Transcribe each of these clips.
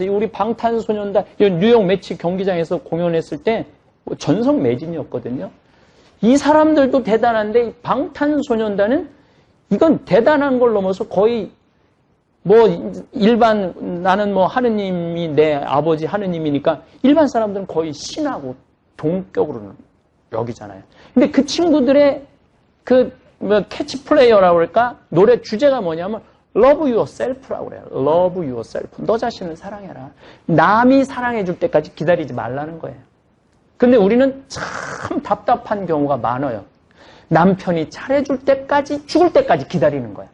우리 방탄소년단 뉴욕 매치 경기장에서 공연했을 때 전성 매진이었거든요. 이 사람들도 대단한데 방탄소년단은 이건 대단한 걸 넘어서 거의 뭐 일반 나는 뭐 하느님이 내 아버지 하느님이니까 일반 사람들은 거의 신하고 동격으로 여기잖아요. 근데 그 친구들의 그 뭐 캐치플레이어라고 그럴까? 노래 주제가 뭐냐면 Love yourself라고 그래요. Love yourself. 너 자신을 사랑해라. 남이 사랑해 줄 때까지 기다리지 말라는 거예요. 근데 우리는 참 답답한 경우가 많아요. 남편이 잘해줄 때까지, 죽을 때까지 기다리는 거야.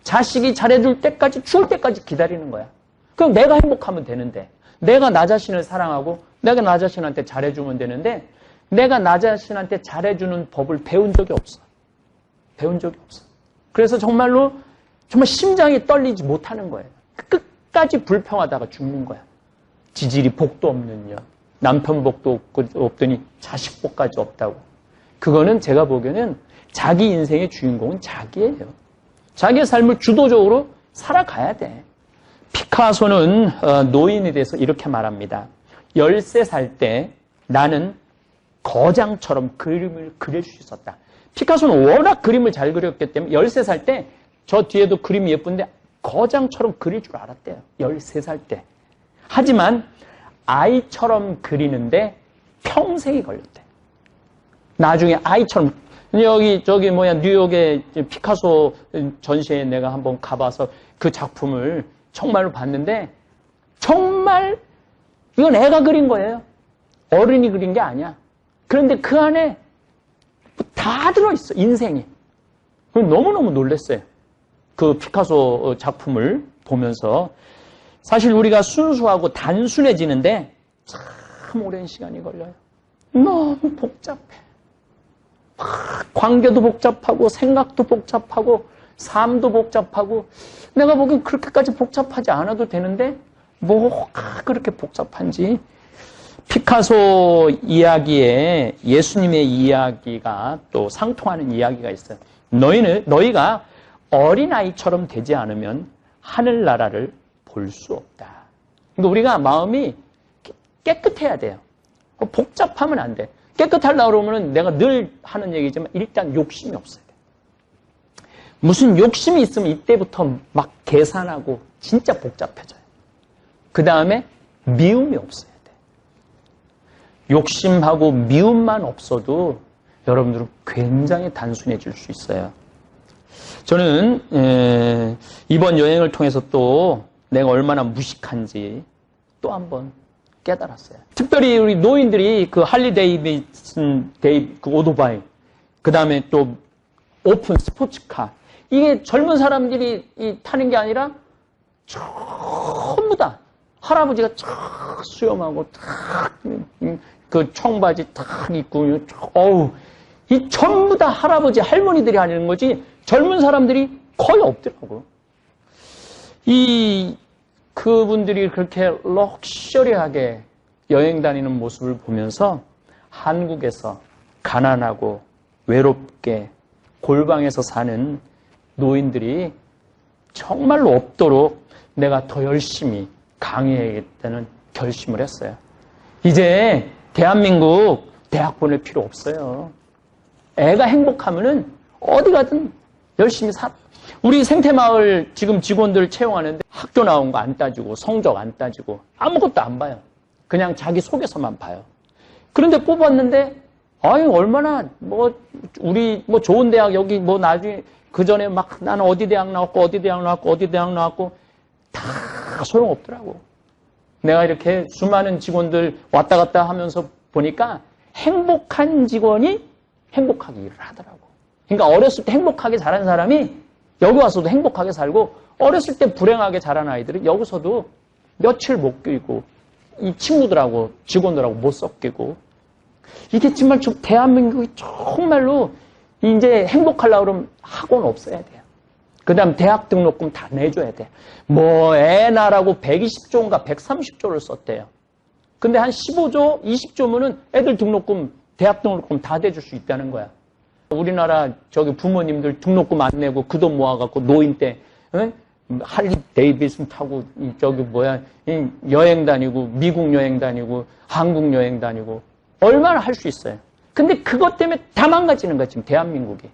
자식이 잘해줄 때까지, 죽을 때까지 기다리는 거야. 그럼 내가 행복하면 되는데, 내가 나 자신을 사랑하고, 내가 나 자신한테 잘해주면 되는데, 내가 나 자신한테 잘해주는 법을 배운 적이 없어. 배운 적이 없어. 그래서 정말 심장이 떨리지 못하는 거예요. 끝까지 불평하다가 죽는 거야. 지질이 복도 없는 년. 남편 복도 없더니 자식 복까지 없다고. 그거는 제가 보기에는 자기 인생의 주인공은 자기예요. 자기의 삶을 주도적으로 살아가야 돼. 피카소는 노인에 대해서 이렇게 말합니다. 13살 때 나는 거장처럼 그림을 그릴 수 있었다. 피카소는 워낙 그림을 잘 그렸기 때문에 13살 때 저 뒤에도 그림이 예쁜데 거장처럼 그릴 줄 알았대요. 13살 때. 하지만 아이처럼 그리는데 평생이 걸렸대. 나중에 아이처럼 뉴욕의 피카소 전시회에 내가 한번 가봐서 그 작품을 정말로 봤는데 정말 이건 애가 그린 거예요. 어른이 그린 게 아니야. 그런데 그 안에 다 들어있어. 인생이. 너무너무 놀랐어요. 그 피카소 작품을 보면서 사실 우리가 순수하고 단순해지는데 참 오랜 시간이 걸려요. 너무 복잡해. 관계도 복잡하고 생각도 복잡하고 삶도 복잡하고 내가 보기엔 그렇게까지 복잡하지 않아도 되는데 뭐가 그렇게 복잡한지. 피카소 이야기에 예수님의 이야기가 또 상통하는 이야기가 있어요. 너희가 어린아이처럼 되지 않으면 하늘나라를 볼 수 없다. 그러니까 우리가 마음이 깨끗해야 돼요. 복잡하면 안 돼. 깨끗하려고 그러면 내가 늘 하는 얘기지만 일단 욕심이 없어야 돼. 무슨 욕심이 있으면 이때부터 막 계산하고 진짜 복잡해져요. 그 다음에 미움이 없어야 돼. 욕심하고 미움만 없어도 여러분들은 굉장히 단순해질 수 있어요. 저는 이번 여행을 통해서 또 내가 얼마나 무식한지 또 한번 깨달았어요. 특별히 우리 노인들이 그 할리 데이비슨 그 오토바이, 그 다음에 또 오픈 스포츠카, 이게 젊은 사람들이 타는 게 아니라 전부 다 할아버지가 쫙 수염하고 그 청바지 탁 입고 이 전부 다 할아버지 할머니들이 하는 거지 젊은 사람들이 거의 없더라고. 그분들이 그렇게 럭셔리하게 여행 다니는 모습을 보면서 한국에서 가난하고 외롭게 골방에서 사는 노인들이 정말로 없도록 내가 더 열심히 강의해야겠다는 결심을 했어요. 이제 대한민국 대학 보낼 필요 없어요. 애가 행복하면은 어디 가든 열심히 우리 생태마을 지금 직원들 채용하는데 학교 나온 거 안 따지고 성적 안 따지고 아무것도 안 봐요. 그냥 자기 속에서만 봐요. 그런데 뽑았는데 얼마나 우리 좋은 대학 여기 나중에 그 전에 막 나는 어디 대학 나왔고 다 소용없더라고. 내가 이렇게 수많은 직원들 왔다 갔다 하면서 보니까 행복한 직원이 행복하게 일을 하더라고. 그러니까 어렸을 때 행복하게 자란 사람이 여기 와서도 행복하게 살고 어렸을 때 불행하게 자란 아이들은 여기서도 며칠 못 끼고 이 친구들하고 직원들하고 못 섞이고 이게 정말 대한민국이 정말로 이제 행복하려고 그러면 학원 없어야 돼요. 그 다음 대학 등록금 다 내줘야 돼. 애 나라고 120조인가 130조를 썼대요. 근데 한 15조, 20조면은 애들 등록금, 대학 등록금 다 대줄 수 있다는 거야. 우리나라 부모님들 등록금 안 내고 그 돈 모아갖고 노인 때 할리 데이비슨 타고 저기 뭐야 여행 다니고 미국 여행 다니고 한국 여행 다니고 얼마나 할 수 있어요. 근데 그것 때문에 다 망가지는 거야 지금 대한민국이.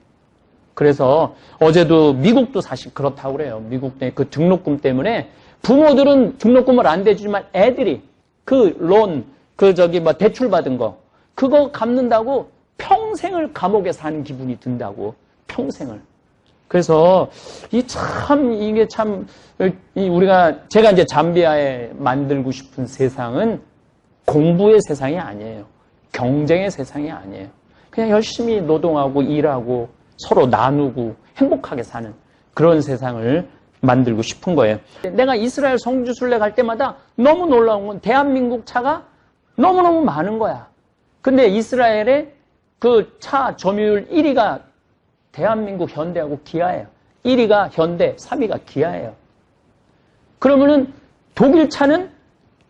그래서 어제도 미국도 사실 그렇다고 그래요. 미국 내 그 등록금 때문에 부모들은 등록금을 안 대주지만 애들이 그 론 그 저기 뭐 대출 받은 거 그거 갚는다고 평생을 감옥에 사는 기분이 든다고. 평생을. 그래서 이게 참 제가 이제 잠비아에 만들고 싶은 세상은 공부의 세상이 아니에요. 경쟁의 세상이 아니에요. 그냥 열심히 노동하고 일하고 서로 나누고 행복하게 사는 그런 세상을 만들고 싶은 거예요. 내가 이스라엘 성지순례 갈 때마다 너무 놀라운 건 대한민국 차가 너무너무 많은 거야. 근데 이스라엘의 그 차 점유율 1위가 대한민국 현대하고 기아예요. 1위가 현대, 3위가 기아예요. 그러면은 독일 차는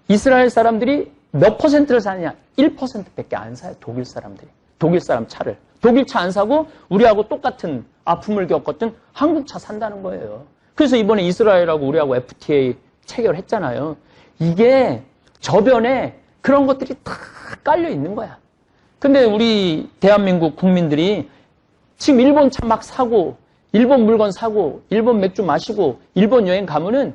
이스라엘 사람들이 몇 퍼센트를 사느냐? 1%밖에 안 사요, 독일 사람들이. 독일 사람 차를. 독일 차 안 사고 우리하고 똑같은 아픔을 겪었던 한국 차 산다는 거예요. 그래서 이번에 이스라엘하고 우리하고 FTA 체결했잖아요. 이게 저변에 그런 것들이 다 깔려 있는 거야. 근데 우리 대한민국 국민들이 지금 일본 차 막 사고, 일본 물건 사고, 일본 맥주 마시고, 일본 여행 가면은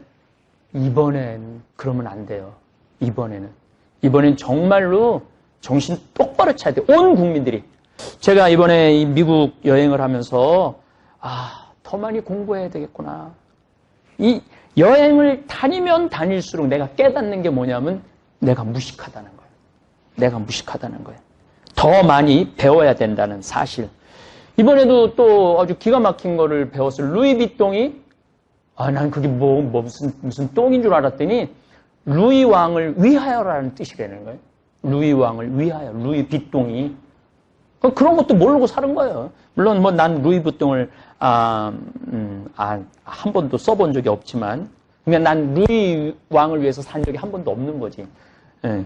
이번엔 그러면 안 돼요. 이번엔 정말로 정신 똑바로 차야 돼요. 온 국민들이. 제가 이번에 이 미국 여행을 하면서 더 많이 공부해야 되겠구나. 이 여행을 다니면 다닐수록 내가 깨닫는 게 뭐냐면 내가 무식하다는 거예요. 내가 무식하다는 거예요. 더 많이 배워야 된다는 사실. 이번에도 또 아주 기가 막힌 거를 배웠어요. 루이비통이 난 그게 무슨 똥인 줄 알았더니 루이 왕을 위하여라는 뜻이라는 거예요. 루이 왕을 위하여, 루이비통이. 그런 것도 모르고 사는 거예요. 물론 뭐 난 루이비통을 한 번도 써본 적이 없지만 그냥 난 루이 왕을 위해서 산 적이 한 번도 없는 거지. 예.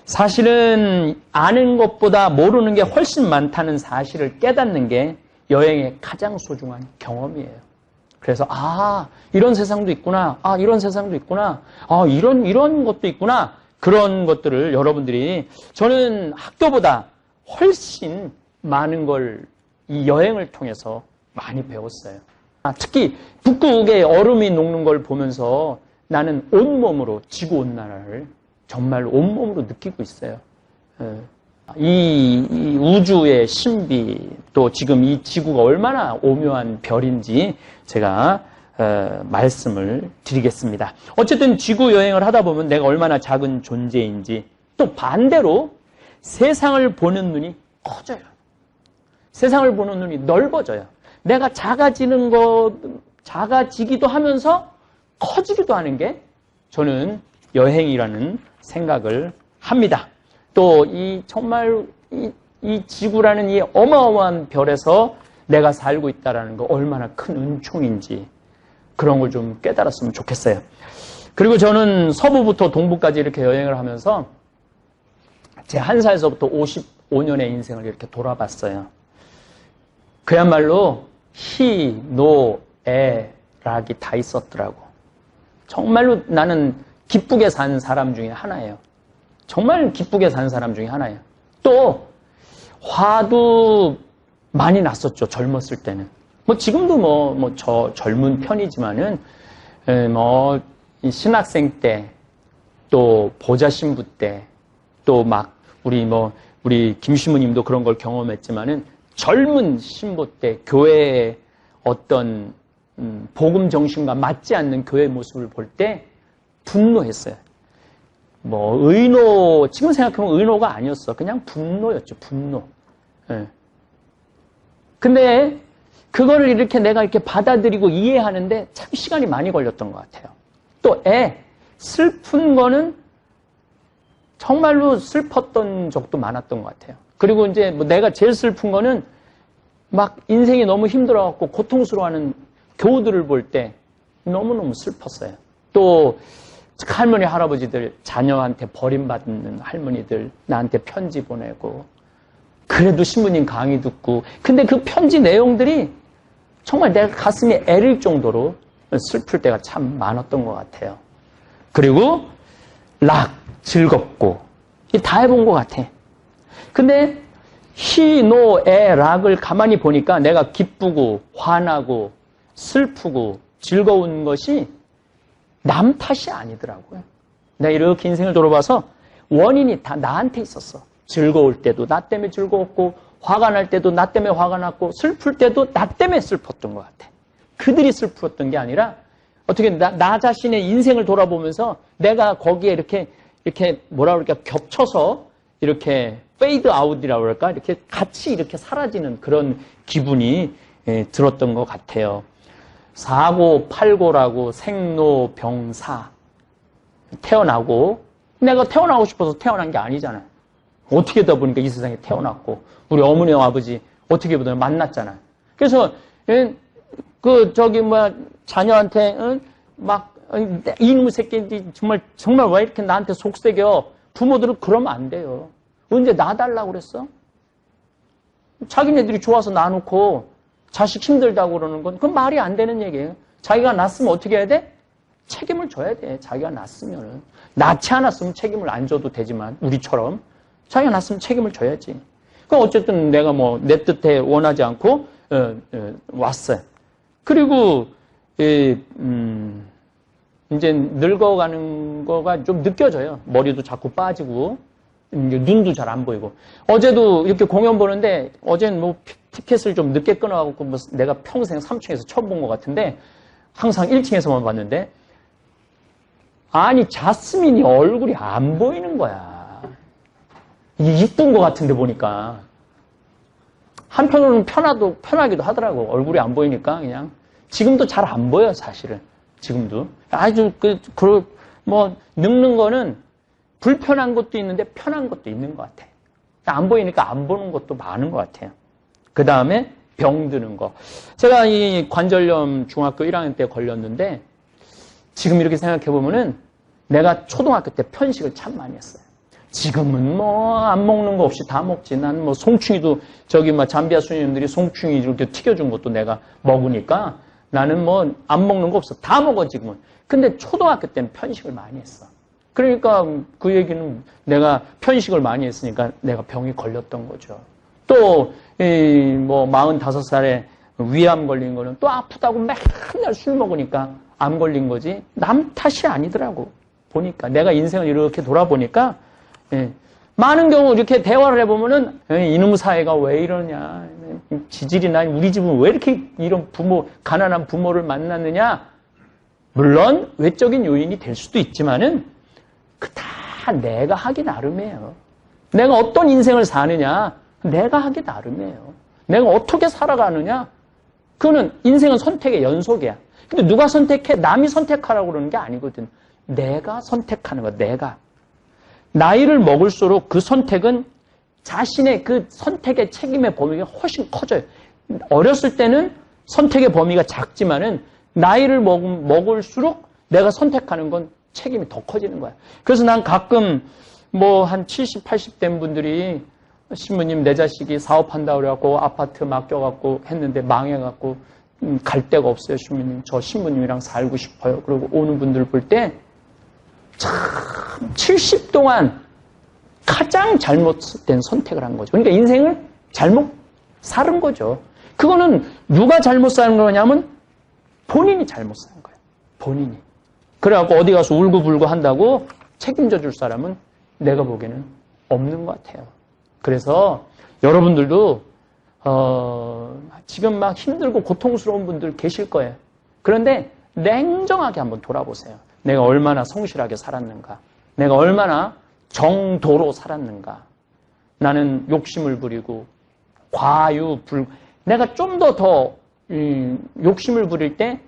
사실은 아는 것보다 모르는 게 훨씬 많다는 사실을 깨닫는 게 여행의 가장 소중한 경험이에요. 그래서 이런 세상도 있구나. 이런 세상도 있구나. 이런 것도 있구나. 그런 것들을 여러분들이 저는 학교보다 훨씬 많은 걸 이 여행을 통해서 많이 배웠어요. 특히 북극의 얼음이 녹는 걸 보면서 나는 온몸으로 지구온난화를 정말 온몸으로 느끼고 있어요. 이 우주의 신비, 또 지금 이 지구가 얼마나 오묘한 별인지 제가 말씀을 드리겠습니다. 어쨌든 지구 여행을 하다 보면 내가 얼마나 작은 존재인지, 또 반대로 세상을 보는 눈이 커져요. 세상을 보는 눈이 넓어져요. 내가 작아지기도 하면서 커지기도 하는 게 저는 여행이라는 생각을 합니다. 또 정말 이 지구라는 이 어마어마한 별에서 내가 살고 있다는 거 얼마나 큰 은총인지 그런 걸 좀 깨달았으면 좋겠어요. 그리고 저는 서부부터 동부까지 이렇게 여행을 하면서 제 1살서부터 55년의 인생을 이렇게 돌아봤어요. 그야말로 희, 노, 애, 락이 다 있었더라고. 정말로 나는 기쁘게 산 사람 중에 하나예요. 정말 기쁘게 산 사람 중에 하나예요. 또 화도 많이 났었죠. 젊었을 때는. 지금도 저 젊은 편이지만은 이 신학생 때, 또 보좌 신부 때, 또 우리 김시무님도 그런 걸 경험했지만은 젊은 신부 때 교회의 어떤 복음 정신과 맞지 않는 교회 모습을 볼 때 분노했어요. 지금 생각하면 의노가 아니었어. 그냥 분노였죠, 분노. 예. 근데 그거를 내가 이렇게 받아들이고 이해하는데 참 시간이 많이 걸렸던 것 같아요. 또 슬픈 거는 정말로 슬펐던 적도 많았던 것 같아요. 그리고 이제 내가 제일 슬픈 거는 인생이 너무 힘들어갖고 고통스러워하는 교우들을 볼 때 너무너무 슬펐어요. 또 할머니, 할아버지들, 자녀한테 버림받는 할머니들 나한테 편지 보내고 그래도 신부님 강의 듣고 근데 그 편지 내용들이 정말 내가 가슴이 애릴 정도로 슬플 때가 참 많았던 것 같아요. 그리고 락, 즐겁고 다 해본 것 같아. 근데 희, 노, 애, 락을 가만히 보니까 내가 기쁘고 화나고 슬프고 즐거운 것이 남 탓이 아니더라고요. 내가 이렇게 인생을 돌아봐서 원인이 다 나한테 있었어. 즐거울 때도 나 때문에 즐거웠고, 화가 날 때도 나 때문에 화가 났고, 슬플 때도 나 때문에 슬펐던 것 같아. 그들이 슬펐던 게 아니라 어떻게 나 자신의 인생을 돌아보면서 내가 거기에 이렇게 뭐라 그럴까 겹쳐서 이렇게 페이드 아웃이라고 그럴까 이렇게 같이 이렇게 사라지는 그런 기분이 들었던 것 같아요. 사고 팔고라고 생로병사 태어나고 내가 태어나고 싶어서 태어난 게 아니잖아요. 어떻게 다 보니까 이 세상에 태어났고 우리 어머니와 아버지 어떻게 보면 만났잖아요. 그래서 자녀한테 막 이놈의 새끼 정말 왜 이렇게 나한테 속색여? 부모들은 그러면 안 돼요. 언제 놔달라고 그랬어? 자기네들이 좋아서 놔놓고 자식 힘들다고 그러는 건 그건 말이 안 되는 얘기예요. 자기가 낳았으면 어떻게 해야 돼? 책임을 져야 돼. 자기가 낳았으면은. 낳지 않았으면 책임을 안 져도 되지만 우리처럼 자기가 낳았으면 책임을 져야지. 그럼 어쨌든 내가 내 뜻에 원하지 않고 왔어요. 그리고 이제 늙어가는 거가 좀 느껴져요. 머리도 자꾸 빠지고 눈도 잘 안 보이고. 어제도 이렇게 공연 보는데 어제는 티켓을 좀 늦게 끊어가고 내가 평생 3층에서 처음 본 것 같은데 항상 1층에서만 봤는데 아니 자스민이 얼굴이 안 보이는 거야. 이게 있던 것 같은데 보니까 한편으로는 편하기도 하더라고. 얼굴이 안 보이니까 그냥 지금도 잘 안 보여 사실은. 지금도 아주 늙는 거는 불편한 것도 있는데 편한 것도 있는 것 같아. 안 보이니까 안 보는 것도 많은 것 같아요. 그 다음에 병드는 거. 제가 이 관절염 중학교 1학년 때 걸렸는데 지금 이렇게 생각해 보면은 내가 초등학교 때 편식을 참 많이 했어요. 지금은 안 먹는 거 없이 다 먹지. 난 송충이도 잠비아 수녀님들이 송충이 이렇게 튀겨준 것도 내가 먹으니까 나는 안 먹는 거 없어. 다 먹어 지금은. 근데 초등학교 때는 편식을 많이 했어. 그러니까 그 얘기는 내가 편식을 많이 했으니까 내가 병이 걸렸던 거죠. 또 45살에 위암 걸린 거는 또 아프다고 맨날 술 먹으니까 암 걸린 거지 남 탓이 아니더라고. 보니까 내가 인생을 이렇게 돌아보니까 많은 경우 이렇게 대화를 해보면은 이놈 사회가 왜 이러냐, 지질이나 우리 집은 왜 이렇게 이런 가난한 부모를 만났느냐. 물론 외적인 요인이 될 수도 있지만은 다 내가 하기 나름이에요. 내가 어떤 인생을 사느냐 내가 하기 나름이에요. 내가 어떻게 살아가느냐 그거는 인생은 선택의 연속이야. 근데 누가 선택해? 남이 선택하라고 그러는 게 아니거든. 내가 선택하는 거야. 내가. 나이를 먹을수록 그 선택은 자신의 그 선택의 책임의 범위가 훨씬 커져요. 어렸을 때는 선택의 범위가 작지만은 나이를 먹을수록 내가 선택하는 건 책임이 더 커지는 거야. 그래서 난 가끔 한 70, 80 된 분들이 신부님 내 자식이 사업한다고 그래갖고 아파트 맡겨갖고 했는데 망해갖고 갈 데가 없어요. 신부님 저 신부님이랑 살고 싶어요. 그리고 오는 분들 볼 때 참 70 동안 가장 잘못된 선택을 한 거죠. 그러니까 인생을 잘못 살은 거죠. 그거는 누가 잘못 사는 거냐면 본인이 잘못 사는 거예요. 본인이. 그래갖고 어디 가서 울고불고 한다고 책임져 줄 사람은 내가 보기에는 없는 것 같아요. 그래서 여러분들도 지금 막 힘들고 고통스러운 분들 계실 거예요. 그런데 냉정하게 한번 돌아보세요. 내가 얼마나 성실하게 살았는가. 내가 얼마나 정도로 살았는가. 나는 욕심을 부리고 내가 좀 더 욕심을 부릴 때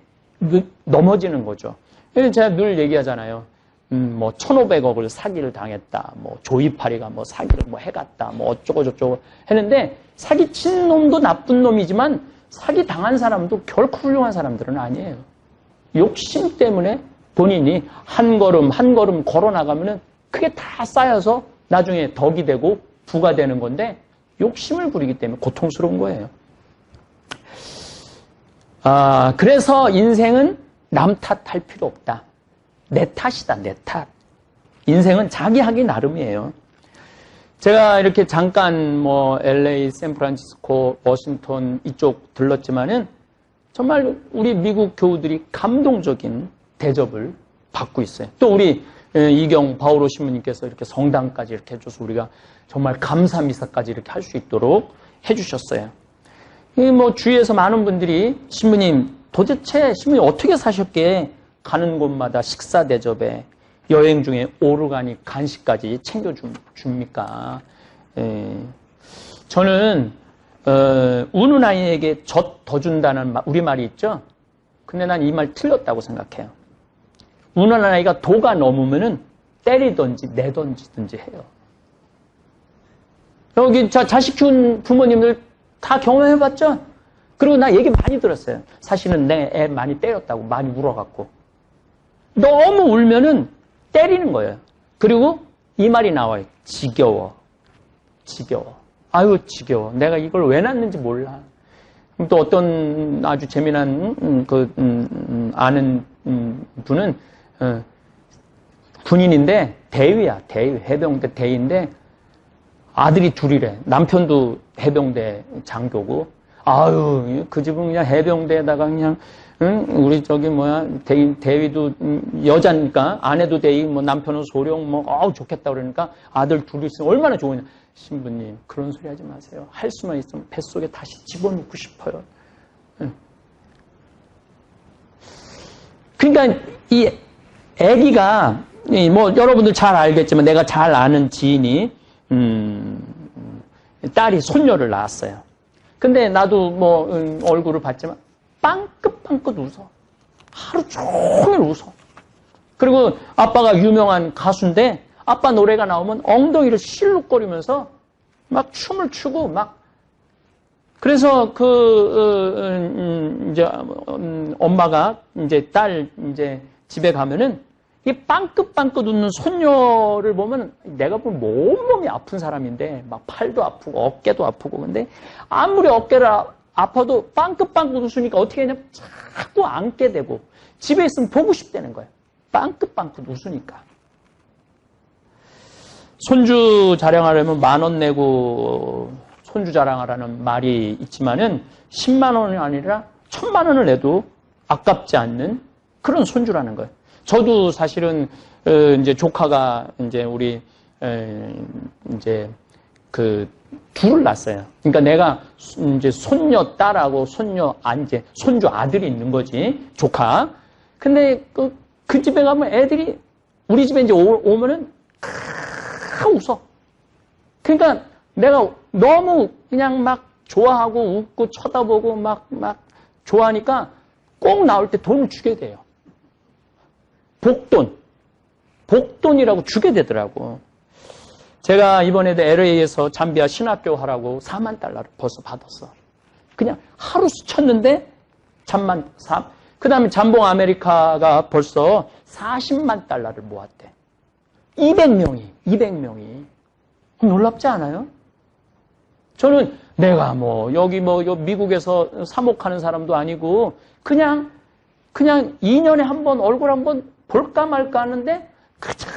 넘어지는 거죠. 제가 늘 얘기하잖아요. 1,500억을 사기를 당했다. 조이파리가 사기를 해갔다. 어쩌고저쩌고 했는데 사기친 놈도 나쁜 놈이지만 사기 당한 사람도 결코 훌륭한 사람들은 아니에요. 욕심 때문에 본인이 한 걸음 한 걸음 걸어 나가면은 그게 다 쌓여서 나중에 덕이 되고 부가 되는 건데 욕심을 부리기 때문에 고통스러운 거예요. 그래서 인생은 남 탓할 필요 없다. 내 탓이다, 내 탓. 인생은 자기 하기 나름이에요. 제가 이렇게 잠깐 뭐 LA, 샌프란시스코, 워싱턴 이쪽 들렀지만은 정말 우리 미국 교우들이 감동적인 대접을 받고 있어요. 또 우리 이경 바오로 신부님께서 이렇게 성당까지 이렇게 해줘서 우리가 정말 감사 미사까지 이렇게 할 수 있도록 해주셨어요. 뭐 주위에서 많은 분들이 신부님 도대체 신부님 어떻게 사셨기에 가는 곳마다 식사 대접에 여행 중에 오르가닉 간식까지 챙겨줍니까? 저는 우는 아이에게 젖 더 준다는 우리말이 있죠? 근데 난 이 말 틀렸다고 생각해요. 우는 아이가 도가 넘으면은 때리든지 내던지든지 해요. 여기 자식 키운 부모님들 다 경험해봤죠? 그리고 나 얘기 많이 들었어요. 사실은 내 애 많이 때렸다고, 많이 울어갖고. 너무 울면은 때리는 거예요. 그리고 이 말이 나와요. 지겨워. 지겨워. 아유, 지겨워. 내가 이걸 왜 낳는지 몰라. 또 어떤 아주 재미난, 아는 분은, 군인인데, 대위야, 대위. 해병대 대위인데, 아들이 둘이래. 남편도 해병대 장교고, 아유, 그 집은 그냥 해병대에다가 그냥, 우리 대위도 여자니까, 아내도 대위, 뭐 남편은 소령, 뭐, 좋겠다 그러니까 아들 둘이 있으면 얼마나 좋으냐. 신부님, 그런 소리 하지 마세요. 할 수만 있으면 뱃속에 다시 집어넣고 싶어요. 그러니까 이 아기가, 뭐 여러분들 잘 알겠지만 내가 잘 아는 지인이 딸이 손녀를 낳았어요. 근데 나도 뭐 얼굴을 봤지만 빵긋빵긋 웃어. 하루 종일 웃어. 그리고 아빠가 유명한 가수인데 아빠 노래가 나오면 엉덩이를 실룩거리면서 막 춤을 추고 막. 그래서 이제 엄마가 이제 딸 이제 집에 가면은 이 빵긋빵긋 웃는 손녀를 보면 내가 보면 온몸이 아픈 사람인데 막 팔도 아프고 어깨도 아프고 근데 아무리 어깨가 아파도 빵긋빵긋 웃으니까 어떻게 하냐면 자꾸 안게 되고 집에 있으면 보고 싶다는 거예요. 빵긋빵긋 웃으니까. 손주 자랑하려면 10,000원 내고 손주 자랑하라는 말이 있지만은 10만 원이 아니라 1,000만 원을 내도 아깝지 않는 그런 손주라는 거예요. 저도 사실은 이제 조카가 이제 우리 이제 둘을 낳았어요. 그러니까 내가 이제 손녀 딸하고 손녀 이제 손주 아들이 있는 거지 조카. 근데 그 집에 가면 애들이 우리 집에 이제 오면은 웃어. 그러니까 내가 너무 그냥 막 좋아하고 웃고 쳐다보고 막 좋아하니까 꼭 나올 때 돈을 주게 돼요. 복돈이라고 주게 되더라고. 제가 이번에도 LA에서 잠비아 신학교 하라고 4만 달러를 벌써 받았어. 그냥 하루 스쳤는데 그 다음에 잠봉 아메리카가 벌써 40만 달러를 모았대. 200명이. 놀랍지 않아요? 저는 내가 여기 미국에서 사목하는 사람도 아니고 그냥 2년에 한 번 얼굴 한 번 볼까 말까 하는데 가장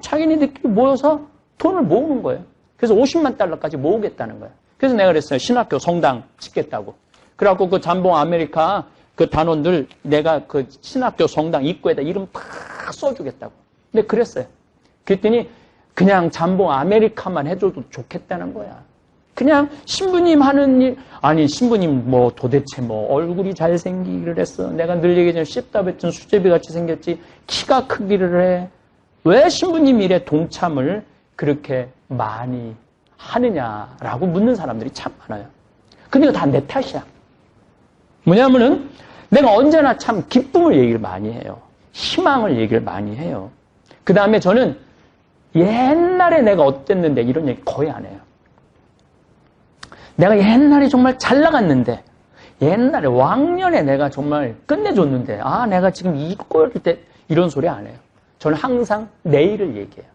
자기네들끼리 모여서 돈을 모으는 거예요. 그래서 50만 달러까지 모으겠다는 거예요. 그래서 내가 그랬어요. 신학교 성당 짓겠다고. 그래갖고 그 잠봉 아메리카 그 단원들 내가 그 신학교 성당 입구에다 이름 다 써주겠다고. 근데 그랬어요. 그랬더니 그냥 잠봉 아메리카만 해줘도 좋겠다는 거야. 그냥 신부님 하는 일, 아니 신부님 도대체 얼굴이 잘생기기를 했어. 내가 늘 얘기하잖아. 씹다 뱉은 수제비 같이 생겼지. 키가 크기를 해. 왜 신부님 일에 동참을 그렇게 많이 하느냐라고 묻는 사람들이 참 많아요. 근데 이거 다 내 탓이야. 뭐냐면은 내가 언제나 참 기쁨을 얘기를 많이 해요. 희망을 얘기를 많이 해요. 그 다음에 저는 옛날에 내가 어땠는데 이런 얘기 거의 안 해요. 내가 옛날에 정말 잘 나갔는데 옛날에 왕년에 내가 정말 끝내줬는데 내가 지금 이거일 때 이런 소리 안 해요. 저는 항상 내일을 얘기해요.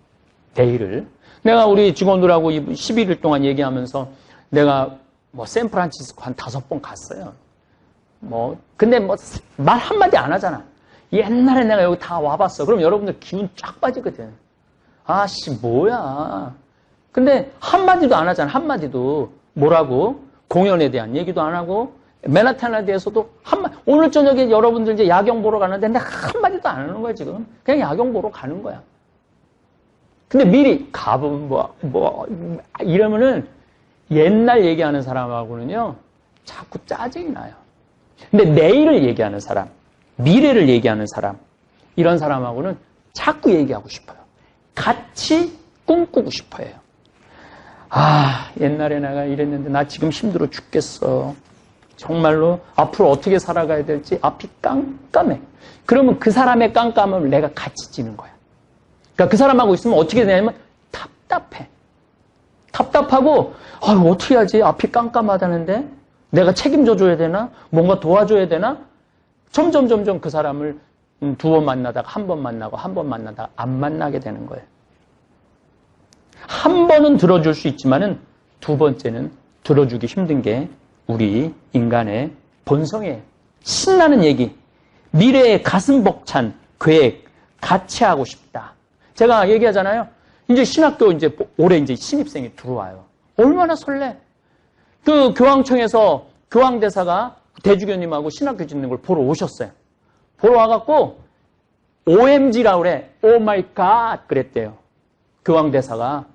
내일을. 내가 우리 직원들하고 11일 동안 얘기하면서 내가 샌프란시스코 한 5번 갔어요. 근데 말 한마디 안 하잖아. 옛날에 내가 여기 다 와봤어. 그럼 여러분들 기운 쫙 빠지거든. 아씨, 뭐야. 근데 한마디도 안 하잖아. 한마디도. 뭐라고? 공연에 대한 얘기도 안 하고, 맨하탄에 대해서도 오늘 저녁에 여러분들 이제 야경 보러 가는데 내가 한마디도 안 하는 거야, 지금. 그냥 야경 보러 가는 거야. 근데 미리 가보면 이러면은 옛날 얘기하는 사람하고는요, 자꾸 짜증이 나요. 근데 내일을 얘기하는 사람, 미래를 얘기하는 사람, 이런 사람하고는 자꾸 얘기하고 싶어요. 같이 꿈꾸고 싶어요. 아, 옛날에 내가 이랬는데 나 지금 힘들어 죽겠어. 정말로 앞으로 어떻게 살아가야 될지 앞이 깜깜해. 그러면 그 사람의 깜깜함을 내가 같이 지는 거야. 그러니까 그 사람하고 있으면 어떻게 되냐면 답답해. 답답하고 어떻게 하지? 앞이 깜깜하다는데 내가 책임져 줘야 되나? 뭔가 도와줘야 되나? 점점 그 사람을 2번 만나다가 1번 만나고 1번 만나다가 안 만나게 되는 거예요. 한 번은 들어줄 수 있지만은 2번째는 들어주기 힘든 게 우리 인간의 본성이에요. 신나는 얘기, 미래의 가슴 벅찬 계획, 같이 하고 싶다. 제가 얘기하잖아요. 이제 신학교 이제 올해 이제 신입생이 들어와요. 얼마나 설레. 그 교황청에서 교황대사가 대주교님하고 신학교 짓는 걸 보러 오셨어요. 보러 와갖고 OMG라고 그래. 오 마이 갓 그랬대요. 교황대사가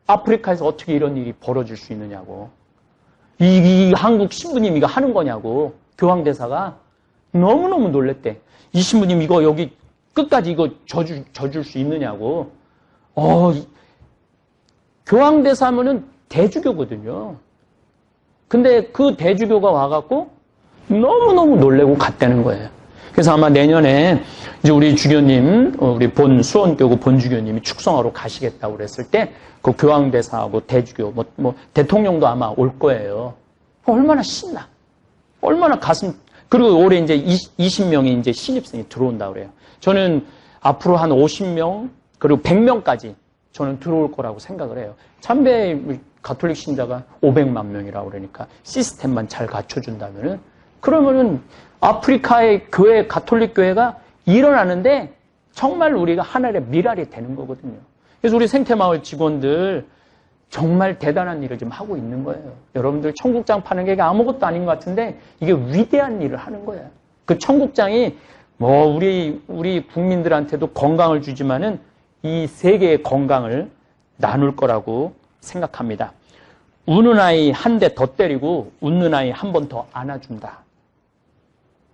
아프리카에서 어떻게 이런 일이 벌어질 수 있느냐고. 이 한국 신부님 이거 하는 거냐고. 교황대사가 너무너무 놀랬대. 이 신부님 이거 여기 끝까지 이거 져줄 수 있느냐고. 교황대사면은 대주교거든요. 근데 그 대주교가 와갖고 너무너무 놀래고 갔다는 거예요. 그래서 아마 내년에 이제 우리 주교님, 우리 수원교구 본주교님이 축성하러 가시겠다고 그랬을 때 그 교황대사하고 대주교, 대통령도 아마 올 거예요. 얼마나 신나. 얼마나 그리고 올해 이제 20명이 이제 신입생이 들어온다고 그래요. 저는 앞으로 한 50명, 그리고 100명까지 저는 들어올 거라고 생각을 해요. 참배 가톨릭 신자가 500만 명이라고 그러니까 시스템만 잘 갖춰준다면은 그러면은 아프리카의 교회, 가톨릭 교회가 일어나는데 정말 우리가 하늘의 미랄이 되는 거거든요. 그래서 우리 생태마을 직원들 정말 대단한 일을 좀 하고 있는 거예요. 여러분들 청국장 파는 게 아무것도 아닌 것 같은데 이게 위대한 일을 하는 거예요. 그 청국장이 우리 국민들한테도 건강을 주지만은 이 세계의 건강을 나눌 거라고 생각합니다. 우는 아이 한 대 더 때리고 웃는 아이 한 번 더 안아준다.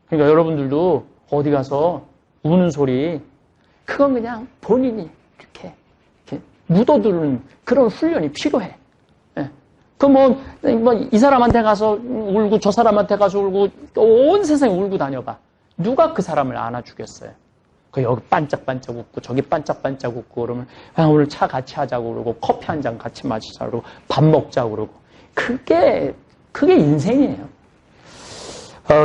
그러니까 여러분들도 어디 가서 우는 소리, 그건 그냥 본인이 이렇게 묻어두는 그런 훈련이 필요해. 예. 이 사람한테 가서 울고 저 사람한테 가서 울고 온 세상에 울고 다녀봐. 누가 그 사람을 안아주겠어요? 여기 반짝반짝 웃고 저기 반짝반짝 웃고 그러면 오늘 차 같이 하자고 그러고 커피 한 잔 같이 마시자고 그러고 밥 먹자고 그러고 그게 인생이에요.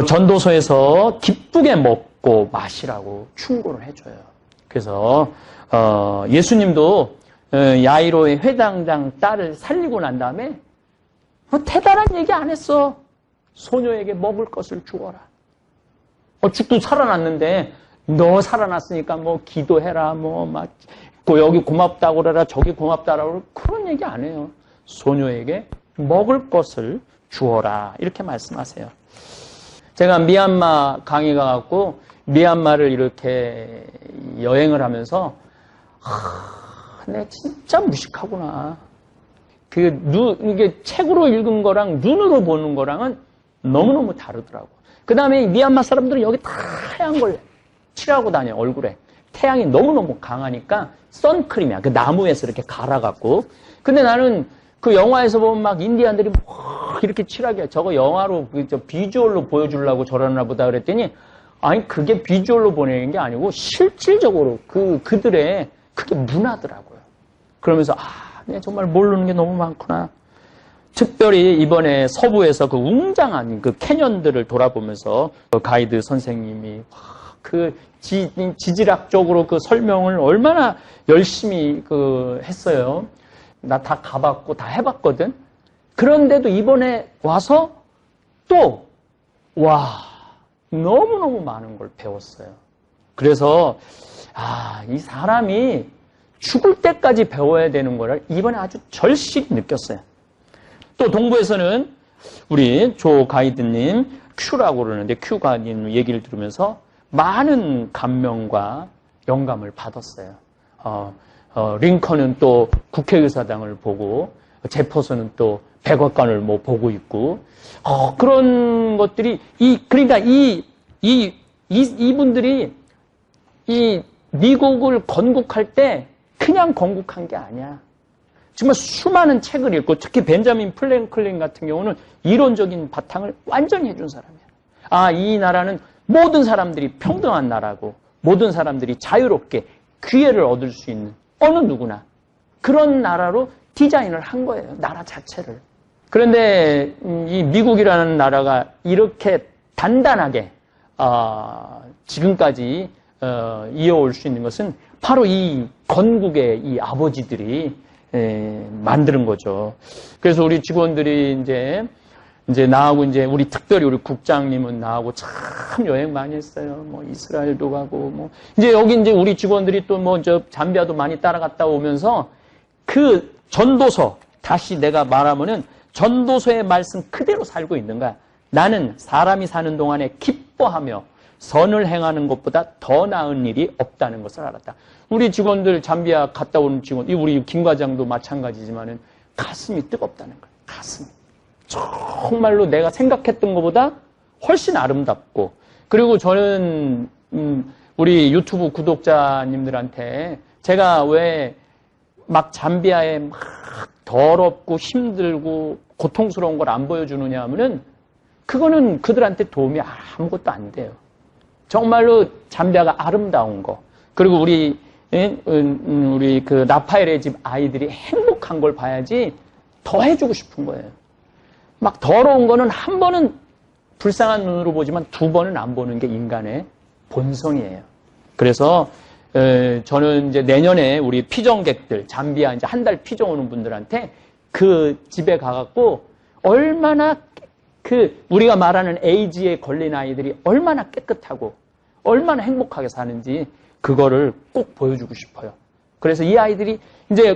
전도서에서 기쁘게 먹고 마시라고 충고를 해줘요. 그래서 예수님도 야이로의 회당장 딸을 살리고 난 다음에 대단한 얘기 안 했어. 소녀에게 먹을 것을 주어라. 죽도 살아났는데 너 살아났으니까 기도해라 여기 고맙다고 그래라 저기 고맙다라고 그런 얘기 안 해요. 소녀에게 먹을 것을 주어라 이렇게 말씀하세요. 제가 미얀마 강의 가갖고 미얀마를 이렇게 여행을 하면서 내가 진짜 무식하구나. 이게 책으로 읽은 거랑 눈으로 보는 거랑은 너무너무 다르더라고. 그 다음에 미얀마 사람들은 여기 다 하얀 걸 칠하고 다녀, 얼굴에. 태양이 너무너무 강하니까 선크림이야. 그 나무에서 이렇게 갈아갖고. 근데 나는 그 영화에서 보면 막 인디안들이 이렇게 칠하게 해. 저거 영화로, 비주얼로 보여주려고 저러나 보다 그랬더니, 아니, 그게 비주얼로 보내는 게 아니고, 실질적으로 그들의 그게 문화더라고요. 그러면서, 내가 정말 모르는 게 너무 많구나. 특별히 이번에 서부에서 그 웅장한 그 캐년들을 돌아보면서 그 가이드 선생님이 지질학적으로 그 설명을 얼마나 열심히 했어요. 나 다 가봤고 다 해봤거든. 그런데도 이번에 와서 또 너무너무 많은 걸 배웠어요. 그래서 이 사람이 죽을 때까지 배워야 되는 거를 이번에 아주 절실히 느꼈어요. 또 동부에서는 우리 조 가이드님 큐라고 그러는데 큐 가이드님 얘기를 들으면서 많은 감명과 영감을 받았어요. 링컨은 또 국회의사당을 보고 제퍼슨은 또 백악관을 뭐 보고 있고 그런 것들이 그러니까 이분들이 이 미국을 건국할 때 그냥 건국한 게 아니야. 정말 수많은 책을 읽고 특히 벤자민 프랭클린 같은 경우는 이론적인 바탕을 완전히 해준 사람이야. 이 나라는 모든 사람들이 평등한 나라고 모든 사람들이 자유롭게 기회를 얻을 수 있는 어느 누구나 그런 나라로 디자인을 한 거예요. 나라 자체를. 그런데 이 미국이라는 나라가 이렇게 단단하게 지금까지 이어올 수 있는 것은 바로 이 건국의 이 아버지들이 만드는 거죠. 그래서 우리 직원들이 이제 나하고 우리 특별히 우리 국장님은 나하고 참 여행 많이 했어요. 뭐 이스라엘도 가고 뭐 여기 우리 직원들이 또 잠비아도 많이 따라갔다 오면서 그 전도서 다시 내가 말하면은 전도서의 말씀 그대로 살고 있는 거야. 나는 사람이 사는 동안에 기뻐하며 선을 행하는 것보다 더 나은 일이 없다는 것을 알았다. 우리 직원들 잠비아 갔다 온 직원, 우리 김 과장도 마찬가지지만은 가슴이 뜨겁다는 거예요. 가슴이. 정말로 내가 생각했던 것보다 훨씬 아름답고 그리고 저는 우리 유튜브 구독자님들한테 제가 왜 막 잠비아에 막 더럽고 힘들고 고통스러운 걸 안 보여주느냐 하면은 그거는 그들한테 도움이 아무것도 안 돼요. 정말로 잠비아가 아름다운 거 그리고 우리 그 라파엘의 집 아이들이 행복한 걸 봐야지 더 해주고 싶은 거예요. 막 더러운 거는 한 번은 불쌍한 눈으로 보지만 두 번은 안 보는 게 인간의 본성이에요. 그래서 저는 내년에 우리 피정객들 잠비아 한 달 피정 오는 분들한테 그 집에 가갖고 얼마나 우리가 말하는 에이즈에 걸린 아이들이 얼마나 깨끗하고 얼마나 행복하게 사는지 그거를 꼭 보여주고 싶어요. 그래서 이 아이들이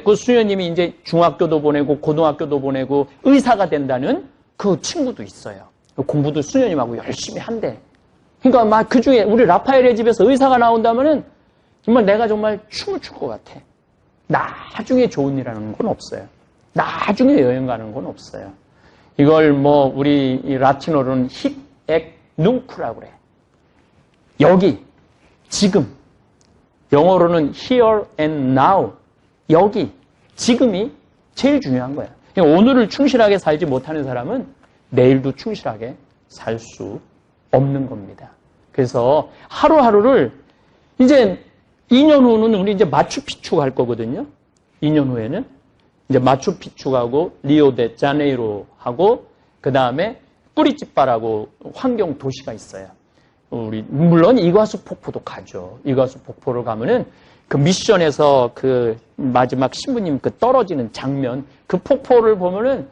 그 수녀님이 중학교도 보내고 고등학교도 보내고 의사가 된다는 그 친구도 있어요. 공부도 수녀님하고 열심히 한대. 그러니까 막 그 중에 우리 라파엘의 집에서 의사가 나온다면은 정말 내가 정말 춤을 출 것 같아. 나중에 좋은 일하는 건 없어요. 나중에 여행 가는 건 없어요. 이걸 우리 라틴어로는 힙, 액, 눅쿠라고 그래. 여기, 지금. 영어로는 here and now. 여기, 지금이 제일 중요한 거야. 그러니까 오늘을 충실하게 살지 못하는 사람은 내일도 충실하게 살 수 없는 겁니다. 그래서 하루하루를 2년 후는 우리 마추픽추 갈 거거든요. 2년 후에는 마추픽추 가고 리오데 자네이로 하고 그 다음에 꾸리찌빠라고 환경 도시가 있어요. 물론 이과수 폭포도 가죠. 이과수 폭포를 가면은 그 미션에서 그 마지막 신부님 떨어지는 장면 그 폭포를 보면은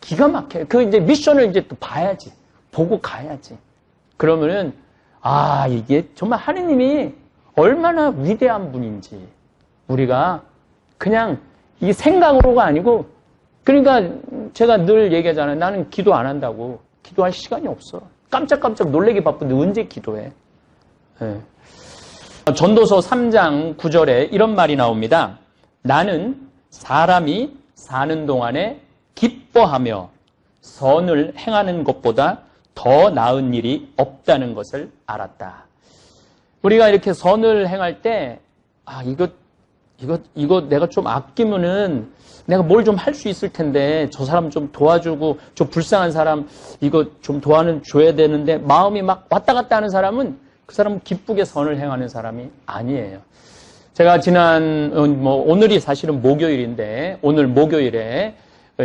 기가 막혀요. 미션을 또 봐야지. 보고 가야지. 그러면은 이게 정말 하느님이 얼마나 위대한 분인지 우리가 그냥 이 생각으로가 아니고 그러니까 제가 늘 얘기하잖아요. 나는 기도 안 한다고. 기도할 시간이 없어. 깜짝깜짝 놀래기 바쁜데 언제 기도해. 네. 전도서 3장 9절에 이런 말이 나옵니다. 나는 사람이 사는 동안에 기뻐하며 선을 행하는 것보다 더 나은 일이 없다는 것을 알았다. 우리가 이렇게 선을 행할 때, 이거 내가 좀 아끼면은 내가 뭘 좀 할 수 있을 텐데, 저 사람 좀 도와주고, 저 불쌍한 사람 이거 좀 줘야 되는데, 마음이 막 왔다 갔다 하는 사람은 그 사람은 기쁘게 선을 행하는 사람이 아니에요. 제가 오늘이 사실은 목요일인데, 오늘 목요일에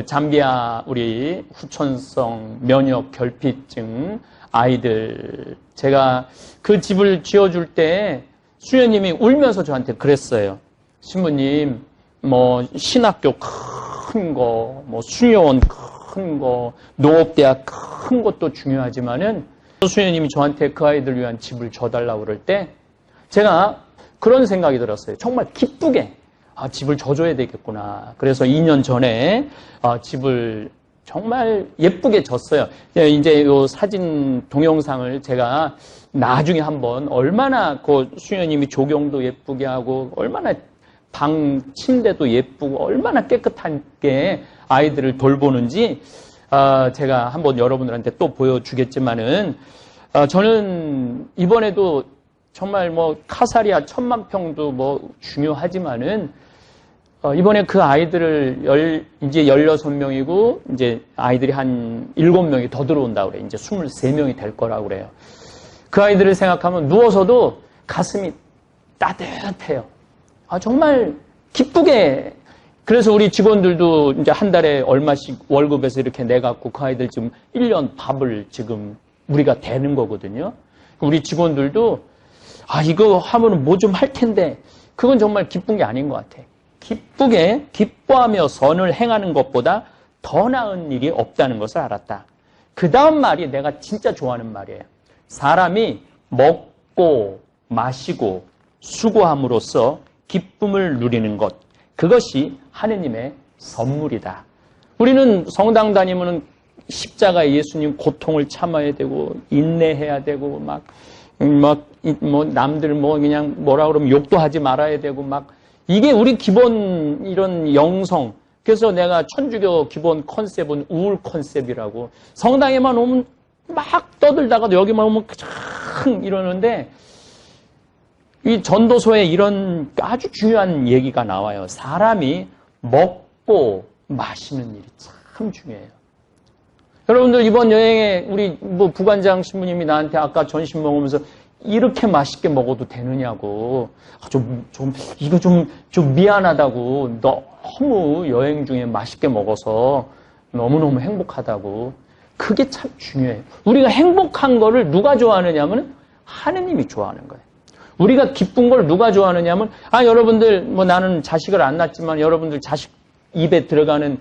잠비아 우리 후천성 면역 결핍증 아이들 제가 그 집을 지어줄 때 수녀님이 울면서 저한테 그랬어요. 신부님 신학교 큰 거, 수녀원 큰 거, 농업대학 큰 것도 중요하지만은 수녀님이 저한테 그 아이들 위한 집을 줘달라고 그럴 때 제가 그런 생각이 들었어요. 정말 기쁘게 집을 져줘야 되겠구나. 그래서 2년 전에 집을 정말 예쁘게 졌어요. 이제 요 사진 동영상을 제가 나중에 한번 얼마나 그 수녀님이 조경도 예쁘게 하고 얼마나 방 침대도 예쁘고 얼마나 깨끗하게 아이들을 돌보는지 제가 한번 여러분들한테 또 보여주겠지만은 저는 이번에도 정말 뭐 카사리아 1000만 평도 뭐 중요하지만은 이번에 그 아이들을 이제 16명이고 이제 아이들이 한 7명이 더 들어온다고 그래. 이제 23명이 될 거라고 그래요. 그 아이들을 생각하면 누워서도 가슴이 따뜻해요. 정말 기쁘게. 그래서 우리 직원들도 이제 한 달에 얼마씩 월급에서 이렇게 내갖고 그 아이들 지금 1년 밥을 지금 우리가 대는 거거든요. 우리 직원들도 이거 하면은 뭐 좀 할 텐데 그건 정말 기쁜 게 아닌 것 같아. 기쁘게 기뻐하며 선을 행하는 것보다 더 나은 일이 없다는 것을 알았다. 그 다음 말이 내가 진짜 좋아하는 말이에요. 사람이 먹고 마시고 수고함으로써 기쁨을 누리는 것, 그것이 하느님의 선물이다. 우리는 성당 다니면 십자가 예수님 고통을 참아야 되고 인내해야 되고 뭐 남들 뭐 그냥 뭐라 그러면 욕도 하지 말아야 되고 이게 우리 기본 이런 영성. 그래서 내가 천주교 기본 컨셉은 우울 컨셉이라고. 성당에만 오면 막 떠들다가도 여기만 오면 참 이러는데 이 전도서에 이런 아주 중요한 얘기가 나와요. 사람이 먹고 마시는 일이 참 중요해요. 여러분들 이번 여행에 우리 부관장 신부님이 나한테 아까 전심 먹으면서 이렇게 맛있게 먹어도 되느냐고. 이거 좀 미안하다고. 너무 여행 중에 맛있게 먹어서 너무너무 행복하다고. 그게 참 중요해요. 우리가 행복한 거를 누가 좋아하느냐면 하느님이 좋아하는 거예요. 우리가 기쁜 걸 누가 좋아하느냐면 여러분들 나는 자식을 안 낳았지만 여러분들 자식 입에 들어가는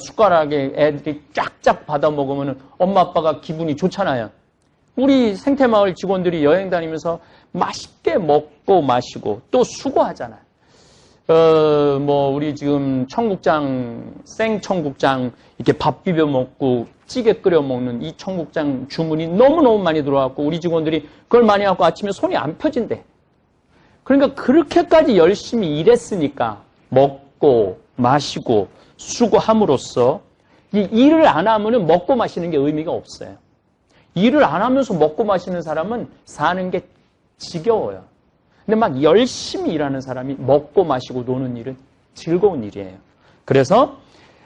숟가락에 애들이 쫙쫙 받아 먹으면 엄마 아빠가 기분이 좋잖아요. 우리 생태마을 직원들이 여행 다니면서 맛있게 먹고 마시고 또 수고하잖아요. 우리 지금 청국장, 생청국장 이렇게 밥 비벼 먹고 찌개 끓여 먹는 이 청국장 주문이 너무너무 많이 들어왔고 우리 직원들이 그걸 많이 갖고 아침에 손이 안 펴진대. 그러니까 그렇게까지 열심히 일했으니까 먹고 마시고 수고함으로써 이 일을 안 하면은 먹고 마시는 게 의미가 없어요. 일을 안 하면서 먹고 마시는 사람은 사는 게 지겨워요. 근데 열심히 일하는 사람이 먹고 마시고 노는 일은 즐거운 일이에요. 그래서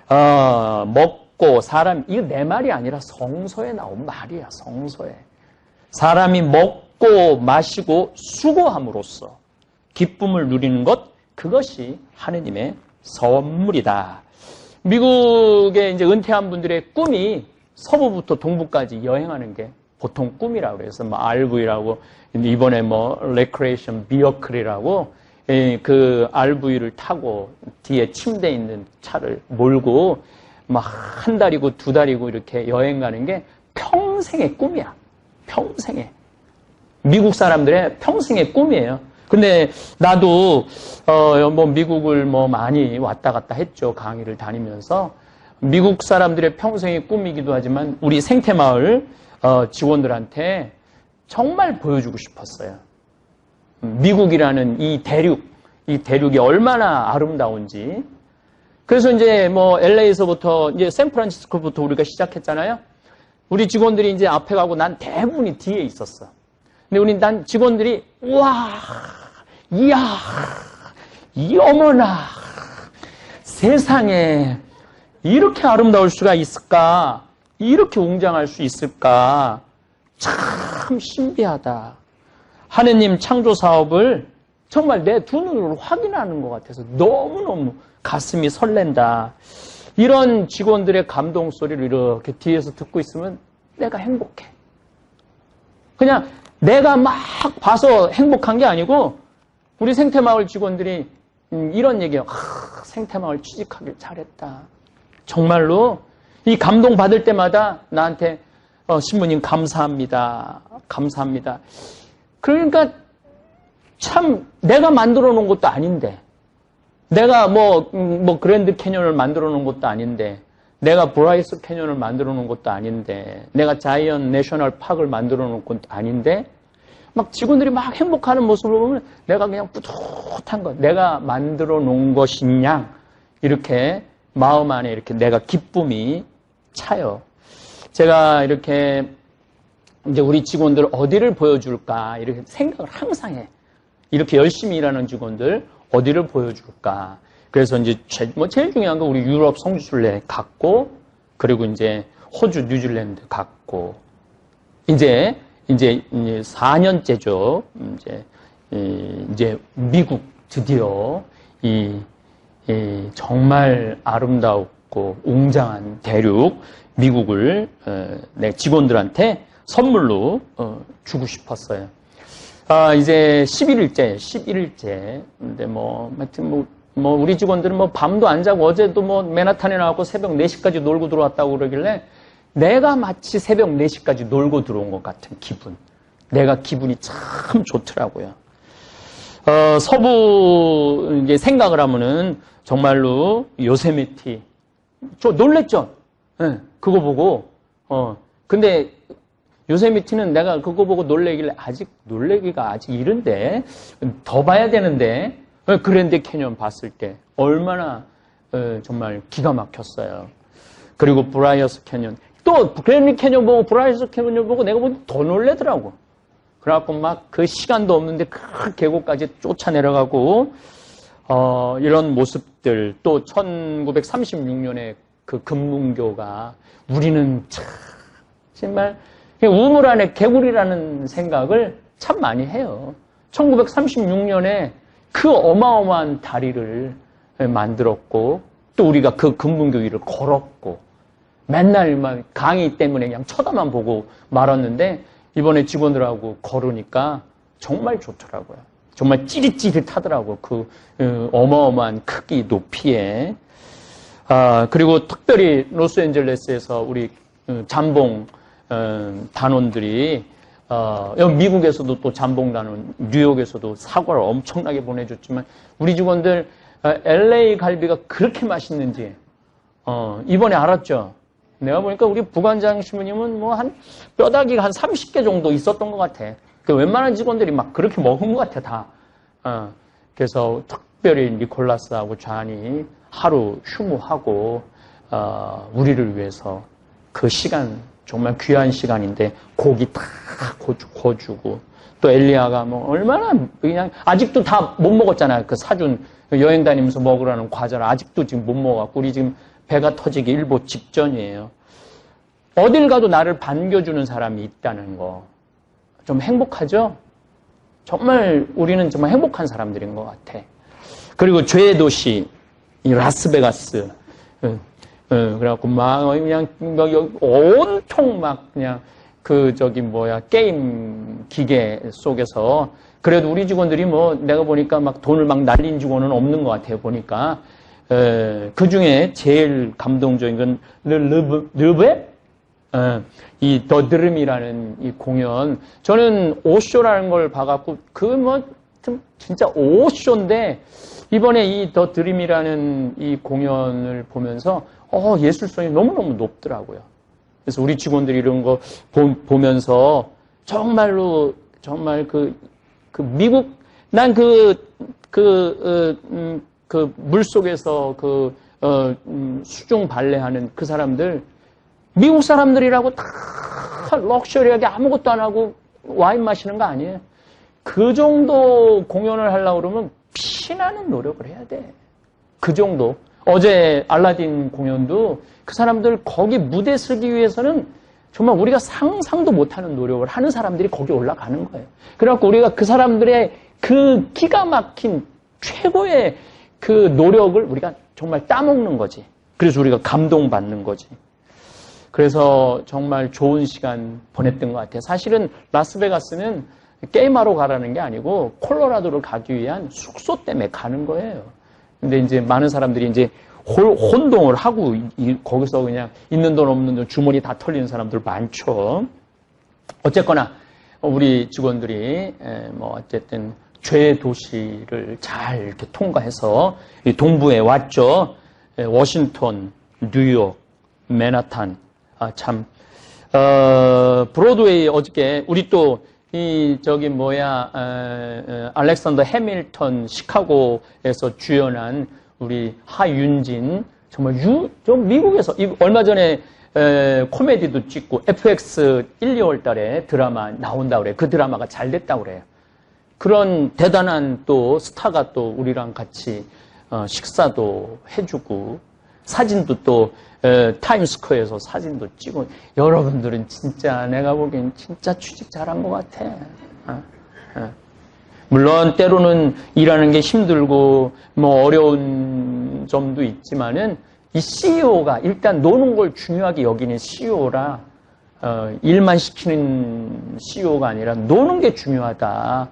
먹고 사람, 이거 내 말이 아니라 성서에 나온 말이야. 성서에. 사람이 먹고 마시고 수고함으로써 기쁨을 누리는 것, 그것이 하느님의 선물이다. 미국에 이제 은퇴한 분들의 꿈이 서부부터 동부까지 여행하는 게 보통 꿈이라고 그래서 RV라고 이번에 레크레이션 비어클이라고 그 RV를 타고 뒤에 침대 있는 차를 몰고 한 달이고 두 달이고 이렇게 여행 가는 게 평생의 꿈이야. 평생의. 미국 사람들의 평생의 꿈이에요. 근데 나도 미국을 많이 왔다 갔다 했죠. 강의를 다니면서. 미국 사람들의 평생의 꿈이기도 하지만 우리 생태마을 직원들한테 정말 보여주고 싶었어요. 미국이라는 이 대륙이 얼마나 아름다운지. 그래서 이제 LA에서부터 이제 샌프란시스코부터 우리가 시작했잖아요. 우리 직원들이 이제 앞에 가고 난 대부분이 뒤에 있었어. 근데 난 직원들이 우와, 이야, 어머나, 세상에 이렇게 아름다울 수가 있을까? 이렇게 웅장할 수 있을까? 참 신비하다. 하느님 창조 사업을 정말 내 두 눈으로 확인하는 것 같아서 너무너무 가슴이 설렌다. 이런 직원들의 감동 소리를 이렇게 뒤에서 듣고 있으면 내가 행복해. 그냥 내가 막 봐서 행복한 게 아니고 우리 생태마을 직원들이 이런 얘기예요. 생태마을 취직하길 잘했다. 정말로 이 감동 받을 때마다 나한테 신부님 감사합니다. 감사합니다. 그러니까 참 내가 만들어 놓은 것도 아닌데, 내가 뭐 그랜드 캐년을 만들어 놓은 것도 아닌데, 내가 브라이스 캐년을 만들어 놓은 것도 아닌데, 내가 자이언 내셔널 파크를 만들어 놓은 것도 아닌데, 막 직원들이 막 행복하는 모습을 보면 내가 그냥 뿌듯한 것, 내가 만들어 놓은 것이냐, 이렇게 마음 안에 이렇게 내가 기쁨이 차요. 제가 이렇게 이제 우리 직원들 어디를 보여줄까 이렇게 생각을 항상 해. 이렇게 열심히 일하는 직원들 어디를 보여줄까. 그래서 이제 제일 중요한 건 우리 유럽 성지순례 갔고, 그리고 이제 호주, 뉴질랜드 갔고, 이제 4년째죠. 이제 미국 드디어 정말 아름다웠고 웅장한 대륙 미국을 내 직원들한테 선물로 주고 싶었어요. 이제 11일째. 근데 하여튼 우리 직원들은 밤도 안 자고 어제도 맨하탄에 나왔고 새벽 4시까지 놀고 들어왔다고 그러길래 내가 마치 새벽 4시까지 놀고 들어온 것 같은 기분. 내가 기분이 참 좋더라고요. 서부 이제 생각을 하면은 정말로 요세미티. 저 놀랬죠? 네, 그거 보고. 근데 요세미티는 내가 그거 보고 놀래기가 아직 이른데, 더 봐야 되는데, 그랜드 캐년 봤을 때 얼마나 정말 기가 막혔어요. 그리고 브라이어스 캐년. 또 그랜드 캐년 보고 브라이어스 캐년 보고 내가 보니 더 놀래더라고. 그래갖고 막 그 시간도 없는데 그 계곡까지 쫓아 내려가고, 이런 모습들. 또 1936년에 그 금문교가 우리는 정말 우물 안에 개구리라는 생각을 참 많이 해요. 1936년에 그 어마어마한 다리를 만들었고, 또 우리가 그 금문교 위를 걸었고, 맨날 막 강의 때문에 그냥 쳐다만 보고 말았는데, 이번에 직원들하고 걸으니까 정말 좋더라고요. 정말 찌릿찌릿하더라고요. 그 어마어마한 크기, 높이에. 그리고 특별히 로스앤젤레스에서 우리 잠봉 단원들이, 미국에서도 또 잠봉 단원, 뉴욕에서도 사과를 엄청나게 보내줬지만, 우리 직원들 LA 갈비가 그렇게 맛있는지 이번에 알았죠. 내가 보니까 우리 부관장 신부님은 한 뼈다귀가 한 30개 정도 있었던 것 같아. 그 웬만한 직원들이 막 그렇게 먹은 것 같아, 다. 그래서 특별히 니콜라스하고 잔이 하루 휴무하고, 우리를 위해서 그 시간, 정말 귀한 시간인데, 고기 다 구워주고, 또 엘리야가 얼마나 그냥, 아직도 다 못 먹었잖아요. 그 사준, 여행 다니면서 먹으라는 과자를 아직도 지금 못 먹어갖고, 우리 지금 배가 터지기 일보 직전이에요. 어딜 가도 나를 반겨주는 사람이 있다는 거. 좀 행복하죠? 정말 우리는 정말 행복한 사람들인 것 같아. 그리고 죄의 도시, 이 라스베가스. 그래갖고 그냥 온통 그냥 게임 기계 속에서. 그래도 우리 직원들이 내가 보니까 돈을 날린 직원은 없는 것 같아요, 보니까. 그 중에 제일 감동적인 건, 르베? 이 더 드림이라는 이 공연. 저는 5쇼라는 걸 봐갖고, 진짜 5쇼인데, 이번에 이 더 드림이라는 이 공연을 보면서, 예술성이 너무너무 높더라고요. 그래서 우리 직원들이 이런 거 보면서, 정말로, 정말 미국, 난 물 속에서 수중 발레하는 그 사람들, 미국 사람들이라고 다 럭셔리하게 아무것도 안 하고 와인 마시는 거 아니에요. 그 정도 공연을 하려고 그러면 피나는 노력을 해야 돼. 그 정도. 어제 알라딘 공연도 그 사람들 거기 무대 서기 위해서는 정말 우리가 상상도 못하는 노력을 하는 사람들이 거기 올라가는 거예요. 그래갖고 우리가 그 사람들의 그 기가 막힌 최고의 그 노력을 우리가 정말 따먹는 거지. 그래서 우리가 감동받는 거지. 그래서 정말 좋은 시간 보냈던 것 같아요. 사실은 라스베가스는 게임하러 가라는 게 아니고 콜로라도를 가기 위한 숙소 때문에 가는 거예요. 근데 이제 많은 사람들이 이제 혼동을 하고 거기서 그냥 있는 돈 없는 돈 주머니 다 털리는 사람들 많죠. 어쨌거나 우리 직원들이 어쨌든 죄의 도시를 잘 이렇게 통과해서 이 동부에 왔죠. 워싱턴, 뉴욕, 맨하탄. 참, 브로드웨이 어저께 우리 또 알렉산더 해밀턴 시카고에서 주연한 우리 하윤진 정말 미국에서 얼마 전에 코미디도 찍고 FX 1, 2월 달에 드라마 나온다 그래요. 그 드라마가 잘 됐다고 그래요. 그런 대단한 또 스타가 또 우리랑 같이 식사도 해주고 사진도 또 타임스퀘어에서 사진도 찍고 여러분들은 진짜 내가 보기엔 진짜 취직 잘한 것 같아. 물론 때로는 일하는 게 힘들고 뭐 어려운 점도 있지만은 이 CEO가 일단 노는 걸 중요하게 여기는 CEO라 일만 시키는 CEO가 아니라 노는 게 중요하다.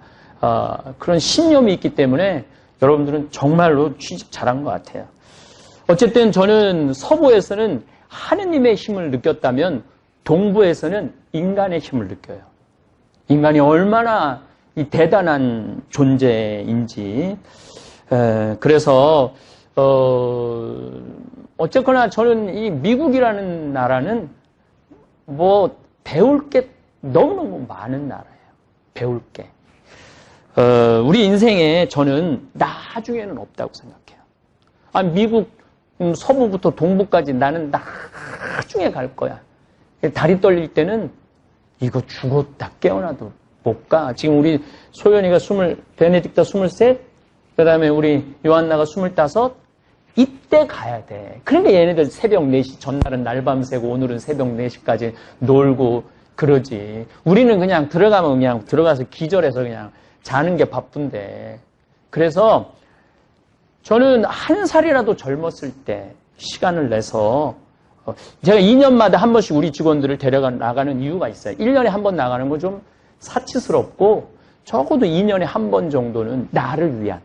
그런 신념이 있기 때문에 여러분들은 정말로 취직 잘한 것 같아요. 어쨌든 저는 서부에서는 하느님의 힘을 느꼈다면 동부에서는 인간의 힘을 느껴요. 인간이 얼마나 이 대단한 존재인지. 그래서 어쨌거나 저는 이 미국이라는 나라는 뭐 배울 게 너무너무 많은 나라예요. 배울 게. 우리 인생에 저는 나중에는 없다고 생각해요. 미국 서부부터 동부까지 나는 나중에 갈 거야. 다리 떨릴 때는 이거 죽었다 깨어나도 못 가. 지금 우리 소연이가 베네딕타 23, 그 다음에 우리 요한나가 25, 이때 가야 돼. 그러니까 얘네들 새벽 4시, 전날은 날밤 새고 오늘은 새벽 4시까지 놀고 그러지. 우리는 그냥 들어가서 기절해서 그냥 자는 게 바쁜데. 그래서 저는 한 살이라도 젊었을 때 시간을 내서 제가 2년마다 한 번씩 우리 직원들을 데려가 나가는 이유가 있어요. 1년에 한 번 나가는 건 좀 사치스럽고 적어도 2년에 한 번 정도는 나를 위한.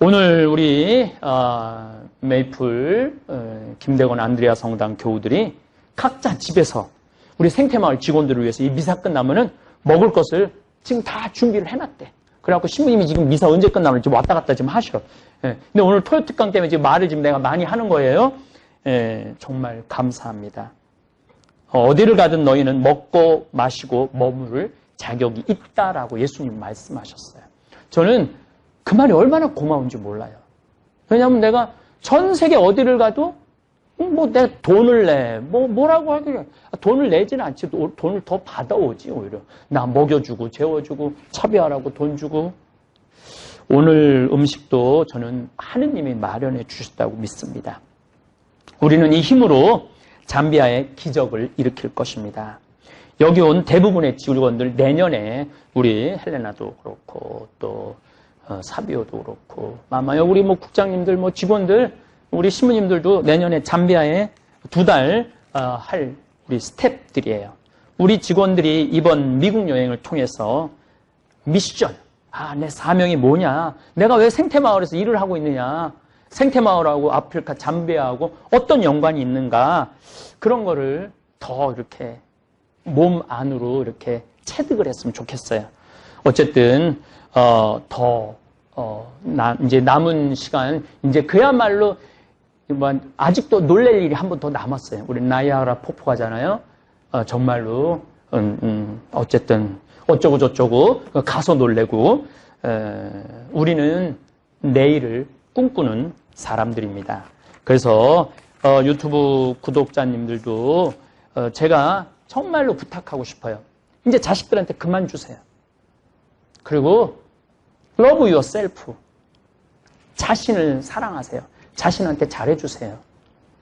오늘 우리 메이플 김대건 안드레아 성당 교우들이 각자 집에서 우리 생태마을 직원들을 위해서 이 미사 끝나면은 먹을 것을 지금 다 준비를 해놨대. 그래갖고 신부님이 지금 미사 언제 끝나는지 왔다 갔다 지금 하시러. 근데 오늘 토요 특강 때문에 지금 말을 지금 내가 많이 하는 거예요. 정말 감사합니다. 어디를 가든 너희는 먹고 마시고 머무를 자격이 있다라고 예수님 말씀하셨어요. 저는 그 말이 얼마나 고마운지 몰라요. 왜냐하면 내가 전 세계 어디를 가도 뭐 내가 돈을 내, 뭐라고 하길래 돈을 내지는 않지. 돈을 더 받아오지 오히려. 나 먹여주고 재워주고 차비하라고 돈 주고. 오늘 음식도 저는 하느님이 마련해 주셨다고 믿습니다. 우리는 이 힘으로 잠비아의 기적을 일으킬 것입니다. 여기 온 대부분의 직원들 내년에 우리 헬레나도 그렇고 또 사비오도 그렇고 마마요 우리 뭐 국장님들 뭐 직원들 우리 신부님들도 내년에 잠비아에 2달 할 우리 스텝들이에요. 우리 직원들이 이번 미국 여행을 통해서 미션, 내 사명이 뭐냐? 내가 왜 생태마을에서 일을 하고 있느냐? 생태마을하고 아프리카 잠비아하고 어떤 연관이 있는가? 그런 거를 더 이렇게 몸 안으로 이렇게 체득을 했으면 좋겠어요. 어쨌든 이제 남은 시간 이제 그야말로 아직도 놀랄 일이 한 번 더 남았어요. 우리 나이아가라 폭포 가잖아요. 정말로 어쨌든 어쩌고 저쩌고 가서 놀래고 우리는 내일을 꿈꾸는 사람들입니다. 그래서 유튜브 구독자님들도 제가 정말로 부탁하고 싶어요. 이제 자식들한테 그만 주세요. 그리고 love yourself. 자신을 사랑하세요. 자신한테 잘해주세요.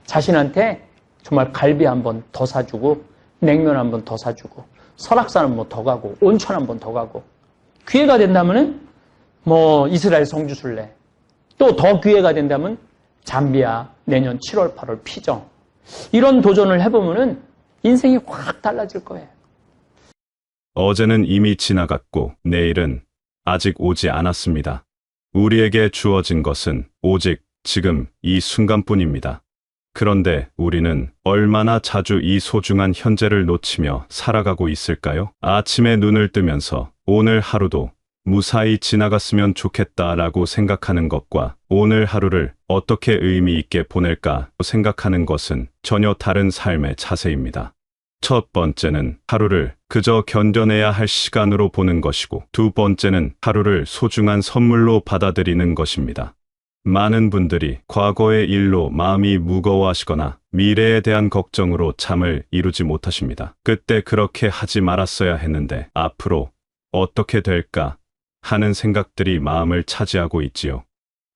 자신한테 정말 갈비 한 번 더 사주고 냉면 한 번 더 사주고 설악산 한 번 더 가고 온천 한 번 더 가고 기회가 된다면은 뭐 이스라엘 성지순례 또 더 기회가 된다면 잠비아 내년 7월 8월 피정 이런 도전을 해보면은 인생이 확 달라질 거예요. 어제는 이미 지나갔고 내일은 아직 오지 않았습니다. 우리에게 주어진 것은 오직 지금 이 순간뿐입니다. 그런데 우리는 얼마나 자주 이 소중한 현재를 놓치며 살아가고 있을까요? 아침에 눈을 뜨면서 오늘 하루도 무사히 지나갔으면 좋겠다라고 생각하는 것과 오늘 하루를 어떻게 의미 있게 보낼까 생각하는 것은 전혀 다른 삶의 자세입니다. 첫 번째는 하루를 그저 견뎌내야 할 시간으로 보는 것이고, 두 번째는 하루를 소중한 선물로 받아들이는 것입니다. 많은 분들이 과거의 일로 마음이 무거워하시거나 미래에 대한 걱정으로 잠을 이루지 못하십니다. 그때 그렇게 하지 말았어야 했는데 앞으로 어떻게 될까 하는 생각들이 마음을 차지하고 있지요.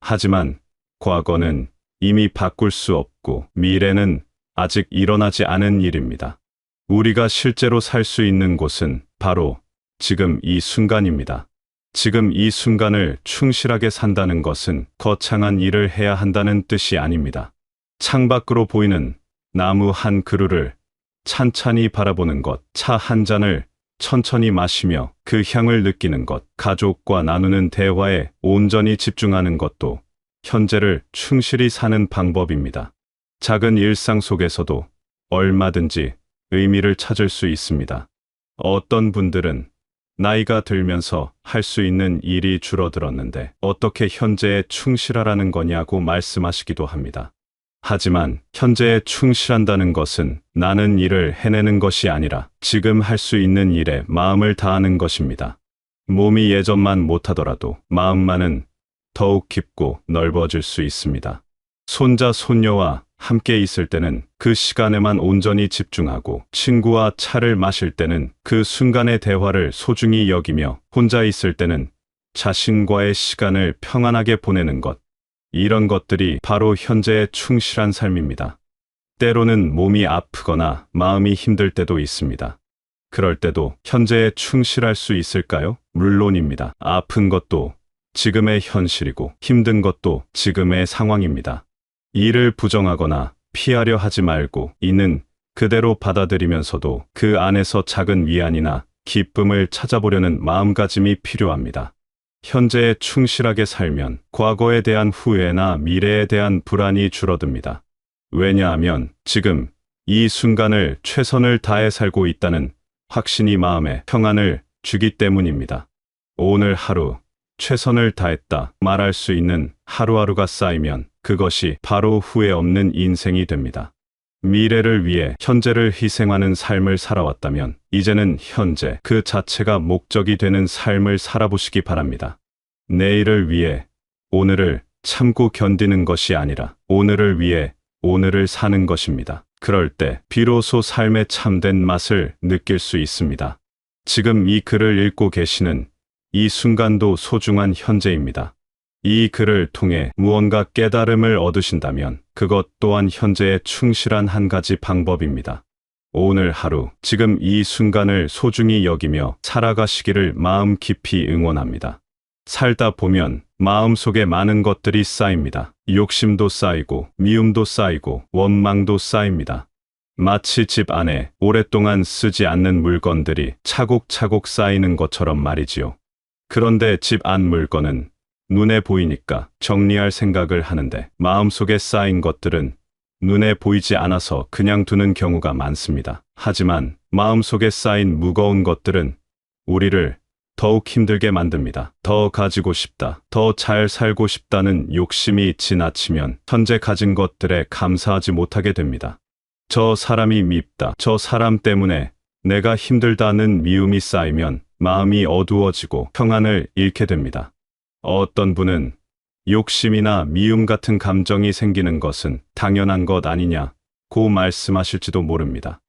하지만 과거는 이미 바꿀 수 없고 미래는 아직 일어나지 않은 일입니다. 우리가 실제로 살 수 있는 곳은 바로 지금 이 순간입니다. 지금 이 순간을 충실하게 산다는 것은 거창한 일을 해야 한다는 뜻이 아닙니다. 창밖으로 보이는 나무 한 그루를 찬찬히 바라보는 것, 차 한 잔을 천천히 마시며 그 향을 느끼는 것, 가족과 나누는 대화에 온전히 집중하는 것도 현재를 충실히 사는 방법입니다. 작은 일상 속에서도 얼마든지 의미를 찾을 수 있습니다. 어떤 분들은 나이가 들면서 할 수 있는 일이 줄어들었는데 어떻게 현재에 충실하라는 거냐고 말씀하시기도 합니다. 하지만 현재에 충실한다는 것은 나는 일을 해내는 것이 아니라 지금 할 수 있는 일에 마음을 다하는 것입니다. 몸이 예전만 못하더라도 마음만은 더욱 깊고 넓어질 수 있습니다. 손자, 손녀와 함께 있을 때는 그 시간에만 온전히 집중하고, 친구와 차를 마실 때는 그 순간의 대화를 소중히 여기며, 혼자 있을 때는 자신과의 시간을 평안하게 보내는 것, 이런 것들이 바로 현재의 충실한 삶입니다. 때로는 몸이 아프거나 마음이 힘들 때도 있습니다. 그럴 때도 현재에 충실할 수 있을까요? 물론입니다. 아픈 것도 지금의 현실이고 힘든 것도 지금의 상황입니다. 이를 부정하거나 피하려 하지 말고 있는 그대로 받아들이면서도 그 안에서 작은 위안이나 기쁨을 찾아보려는 마음가짐이 필요합니다. 현재에 충실하게 살면 과거에 대한 후회나 미래에 대한 불안이 줄어듭니다. 왜냐하면 지금 이 순간을 최선을 다해 살고 있다는 확신이 마음에 평안을 주기 때문입니다. 오늘 하루 최선을 다했다 말할 수 있는 하루하루가 쌓이면 그것이 바로 후회 없는 인생이 됩니다. 미래를 위해 현재를 희생하는 삶을 살아왔다면 이제는 현재 그 자체가 목적이 되는 삶을 살아보시기 바랍니다. 내일을 위해 오늘을 참고 견디는 것이 아니라 오늘을 위해 오늘을 사는 것입니다. 그럴 때 비로소 삶의 참된 맛을 느낄 수 있습니다. 지금 이 글을 읽고 계시는 이 순간도 소중한 현재입니다. 이 글을 통해 무언가 깨달음을 얻으신다면 그것 또한 현재에 충실한 한 가지 방법입니다. 오늘 하루, 지금 이 순간을 소중히 여기며 살아가시기를 마음 깊이 응원합니다. 살다 보면 마음속에 많은 것들이 쌓입니다. 욕심도 쌓이고 미움도 쌓이고 원망도 쌓입니다. 마치 집 안에 오랫동안 쓰지 않는 물건들이 차곡차곡 쌓이는 것처럼 말이지요. 그런데 집 안 물건은 눈에 보이니까 정리할 생각을 하는데 마음속에 쌓인 것들은 눈에 보이지 않아서 그냥 두는 경우가 많습니다. 하지만 마음속에 쌓인 무거운 것들은 우리를 더욱 힘들게 만듭니다. 더 가지고 싶다, 더 잘 살고 싶다는 욕심이 지나치면 현재 가진 것들에 감사하지 못하게 됩니다. 저 사람이 밉다, 저 사람 때문에 내가 힘들다는 미움이 쌓이면 마음이 어두워지고 평안을 잃게 됩니다. 어떤 분은 욕심이나 미움 같은 감정이 생기는 것은 당연한 것 아니냐고 말씀하실지도 모릅니다.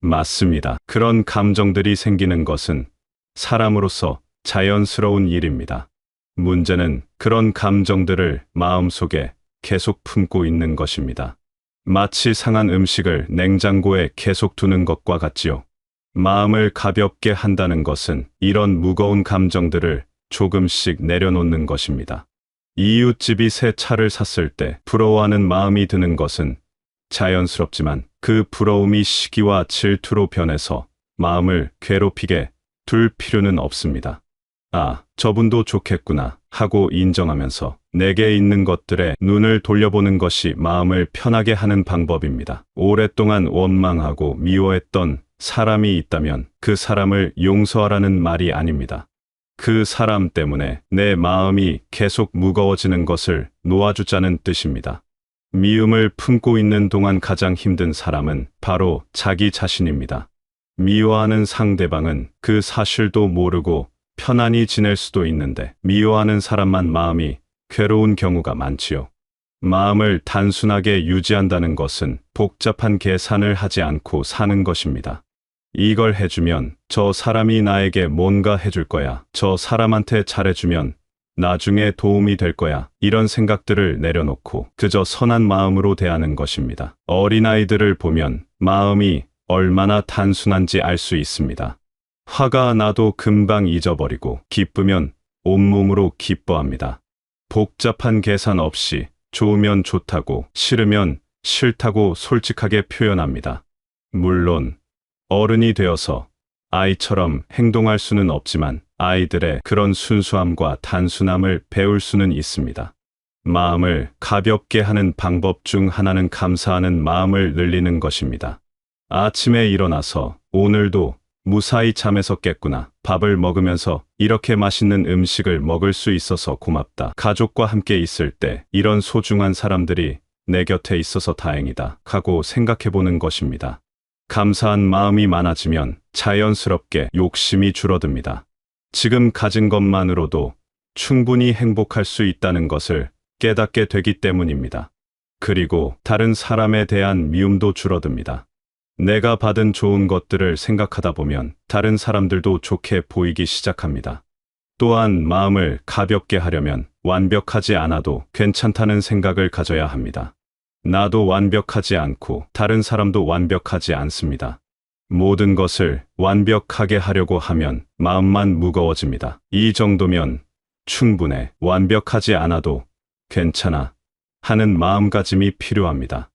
맞습니다. 그런 감정들이 생기는 것은 사람으로서 자연스러운 일입니다. 문제는 그런 감정들을 마음속에 계속 품고 있는 것입니다. 마치 상한 음식을 냉장고에 계속 두는 것과 같지요. 마음을 가볍게 한다는 것은 이런 무거운 감정들을 조금씩 내려놓는 것입니다. 이웃집이 새 차를 샀을 때 부러워하는 마음이 드는 것은 자연스럽지만 그 부러움이 시기와 질투로 변해서 마음을 괴롭히게 둘 필요는 없습니다. 아, 저분도 좋겠구나 하고 인정하면서 내게 있는 것들에 눈을 돌려보는 것이 마음을 편하게 하는 방법입니다. 오랫동안 원망하고 미워했던 사람이 있다면 그 사람을 용서하라는 말이 아닙니다. 그 사람 때문에 내 마음이 계속 무거워지는 것을 놓아주자는 뜻입니다. 미움을 품고 있는 동안 가장 힘든 사람은 바로 자기 자신입니다. 미워하는 상대방은 그 사실도 모르고 편안히 지낼 수도 있는데 미워하는 사람만 마음이 괴로운 경우가 많지요. 마음을 단순하게 유지한다는 것은 복잡한 계산을 하지 않고 사는 것입니다. 이걸 해주면 저 사람이 나에게 뭔가 해줄 거야. 저 사람한테 잘해주면 나중에 도움이 될 거야. 이런 생각들을 내려놓고 그저 선한 마음으로 대하는 것입니다. 어린아이들을 보면 마음이 얼마나 단순한지 알 수 있습니다. 화가 나도 금방 잊어버리고 기쁘면 온몸으로 기뻐합니다. 복잡한 계산 없이 좋으면 좋다고 싫으면 싫다고 솔직하게 표현합니다. 물론 어른이 되어서 아이처럼 행동할 수는 없지만 아이들의 그런 순수함과 단순함을 배울 수는 있습니다. 마음을 가볍게 하는 방법 중 하나는 감사하는 마음을 늘리는 것입니다. 아침에 일어나서 오늘도 무사히 잠에서 깼구나. 밥을 먹으면서 이렇게 맛있는 음식을 먹을 수 있어서 고맙다. 가족과 함께 있을 때 이런 소중한 사람들이 내 곁에 있어서 다행이다. 하고 생각해보는 것입니다. 감사한 마음이 많아지면 자연스럽게 욕심이 줄어듭니다. 지금 가진 것만으로도 충분히 행복할 수 있다는 것을 깨닫게 되기 때문입니다. 그리고 다른 사람에 대한 미움도 줄어듭니다. 내가 받은 좋은 것들을 생각하다 보면 다른 사람들도 좋게 보이기 시작합니다. 또한 마음을 가볍게 하려면 완벽하지 않아도 괜찮다는 생각을 가져야 합니다. 나도 완벽하지 않고 다른 사람도 완벽하지 않습니다. 모든 것을 완벽하게 하려고 하면 마음만 무거워집니다. 이 정도면 충분해. 완벽하지 않아도 괜찮아 하는 마음가짐이 필요합니다.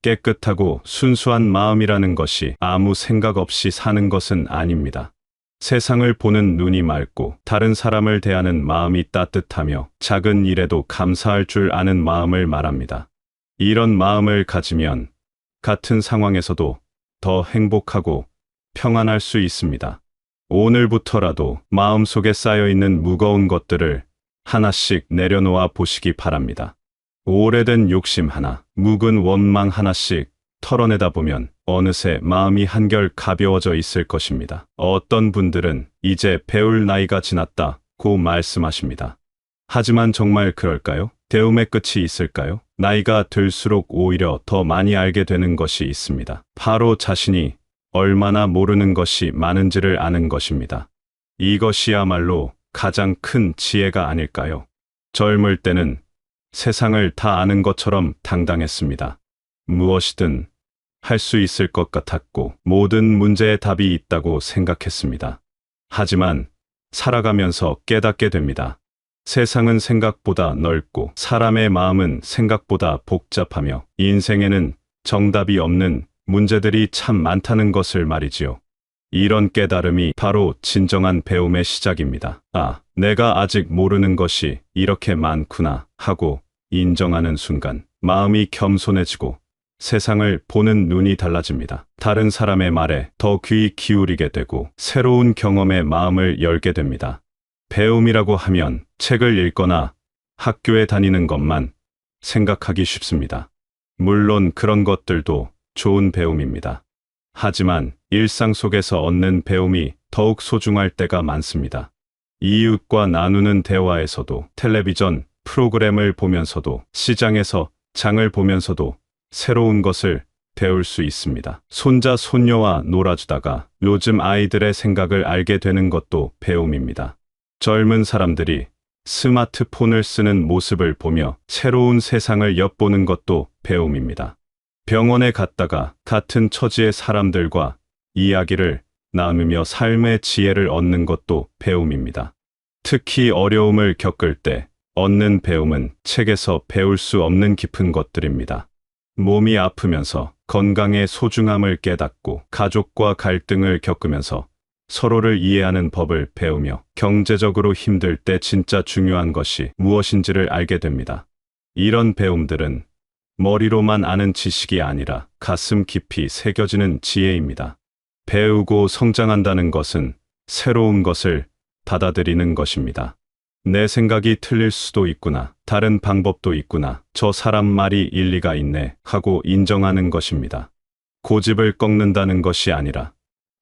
깨끗하고 순수한 마음이라는 것이 아무 생각 없이 사는 것은 아닙니다. 세상을 보는 눈이 맑고 다른 사람을 대하는 마음이 따뜻하며 작은 일에도 감사할 줄 아는 마음을 말합니다. 이런 마음을 가지면 같은 상황에서도 더 행복하고 평안할 수 있습니다. 오늘부터라도 마음속에 쌓여있는 무거운 것들을 하나씩 내려놓아 보시기 바랍니다. 오래된 욕심 하나, 묵은 원망 하나씩 털어내다 보면 어느새 마음이 한결 가벼워져 있을 것입니다. 어떤 분들은 이제 배울 나이가 지났다고 말씀하십니다. 하지만 정말 그럴까요? 배움의 끝이 있을까요? 나이가 들수록 오히려 더 많이 알게 되는 것이 있습니다. 바로 자신이 얼마나 모르는 것이 많은지를 아는 것입니다. 이것이야말로 가장 큰 지혜가 아닐까요? 젊을 때는 세상을 다 아는 것처럼 당당했습니다. 무엇이든 할 수 있을 것 같았고 모든 문제에 답이 있다고 생각했습니다. 하지만 살아가면서 깨닫게 됩니다. 세상은 생각보다 넓고 사람의 마음은 생각보다 복잡하며 인생에는 정답이 없는 문제들이 참 많다는 것을 말이지요. 이런 깨달음이 바로 진정한 배움의 시작입니다. 아, 내가 아직 모르는 것이 이렇게 많구나 하고 인정하는 순간 마음이 겸손해지고 세상을 보는 눈이 달라집니다. 다른 사람의 말에 더 귀 기울이게 되고 새로운 경험에 마음을 열게 됩니다. 배움이라고 하면 책을 읽거나 학교에 다니는 것만 생각하기 쉽습니다. 물론 그런 것들도 좋은 배움입니다. 하지만 일상 속에서 얻는 배움이 더욱 소중할 때가 많습니다. 이웃과 나누는 대화에서도, 텔레비전 프로그램을 보면서도, 시장에서 장을 보면서도 새로운 것을 배울 수 있습니다. 손자, 손녀와 놀아주다가 요즘 아이들의 생각을 알게 되는 것도 배움입니다. 젊은 사람들이 스마트폰을 쓰는 모습을 보며 새로운 세상을 엿보는 것도 배움입니다. 병원에 갔다가 같은 처지의 사람들과 이야기를 나누며 삶의 지혜를 얻는 것도 배움입니다. 특히 어려움을 겪을 때 얻는 배움은 책에서 배울 수 없는 깊은 것들입니다. 몸이 아프면서 건강의 소중함을 깨닫고 가족과 갈등을 겪으면서 서로를 이해하는 법을 배우며 경제적으로 힘들 때 진짜 중요한 것이 무엇인지를 알게 됩니다. 이런 배움들은 머리로만 아는 지식이 아니라 가슴 깊이 새겨지는 지혜입니다. 배우고 성장한다는 것은 새로운 것을 받아들이는 것입니다. 내 생각이 틀릴 수도 있구나. 다른 방법도 있구나. 저 사람 말이 일리가 있네. 하고 인정하는 것입니다. 고집을 꺾는다는 것이 아니라